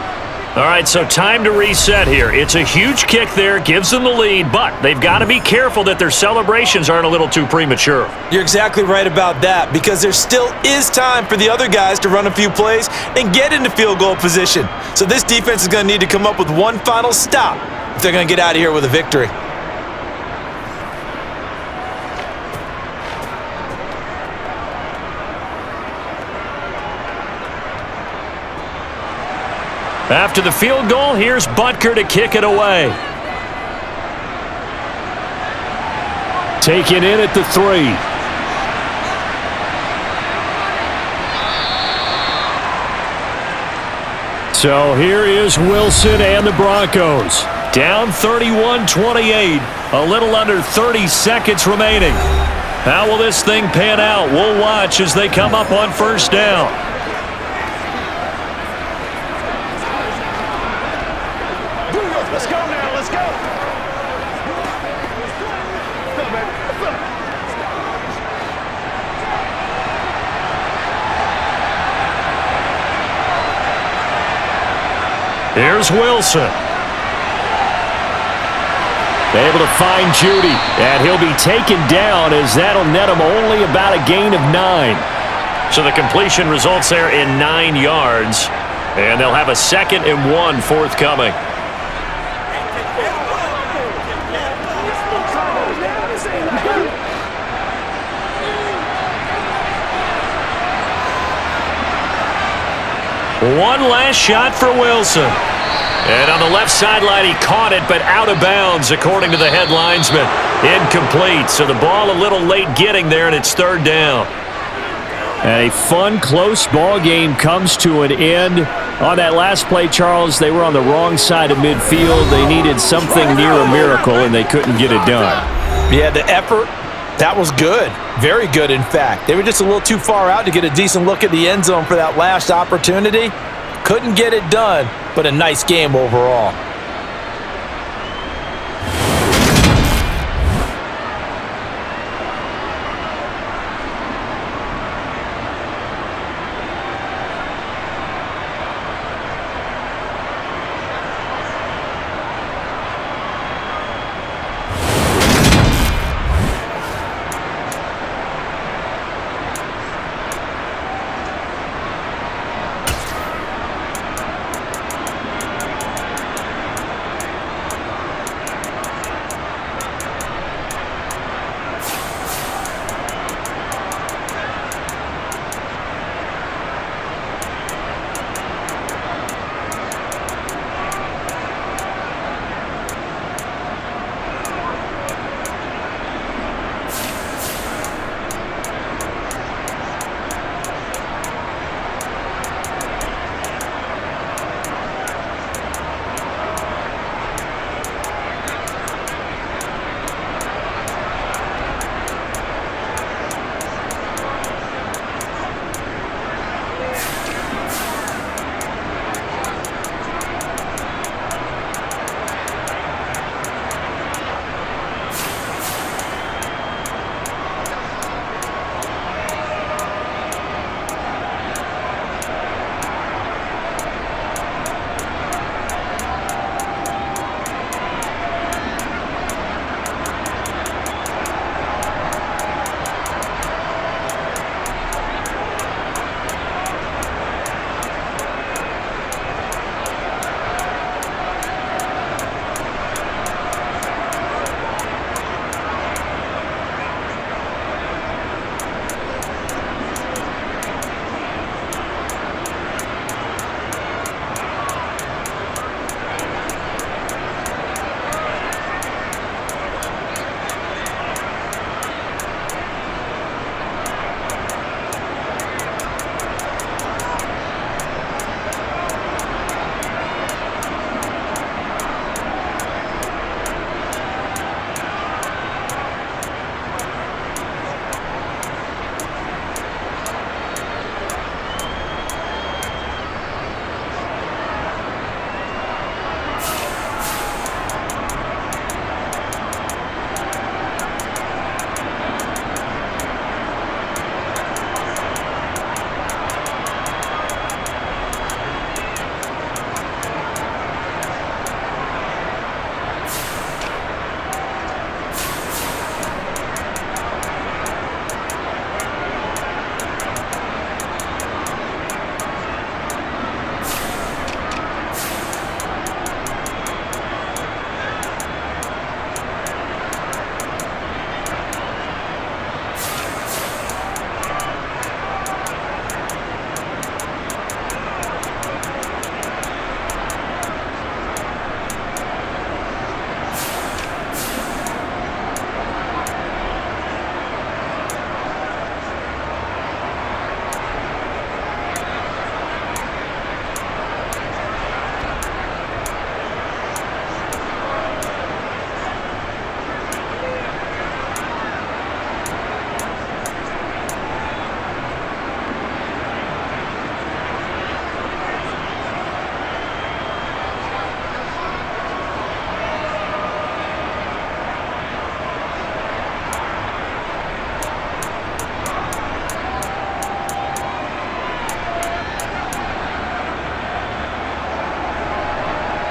All right, so time to reset here. It's a huge kick there, gives them the lead, but they've got to be careful that their celebrations aren't a little too premature.
You're exactly right about that, because there still is time for the other guys to run a few plays and get into field goal position. So this defense is going to need to come up with one final stop if they're going to get out of here with a victory.
After the field goal, here's Butker to kick it away. Taken in at the 3. So here is Wilson and the Broncos. Down 31-28. A little under 30 seconds remaining. How will this thing pan out? We'll watch as they come up on 1st down.
Let's go now, let's go.
Here's Wilson. Able to find Judy, and he'll be taken down as that'll net him only about a gain of 9. So the completion results there in 9 yards, and they'll have a 2nd and 1 forthcoming. One last shot for Wilson. And on the left sideline, he caught it, but out of bounds, according to the head linesman. Incomplete, so the ball a little late getting there, and it's 3rd down. And a fun, close ball game comes to an end. On that last play, Charles, they were on the wrong side of midfield. They needed something near a miracle, and they couldn't get it done.
Yeah, the effort, that was good. Very good, in fact. They were just a little too far out to get a decent look at the end zone for that last opportunity. Couldn't get it done, but a nice game overall.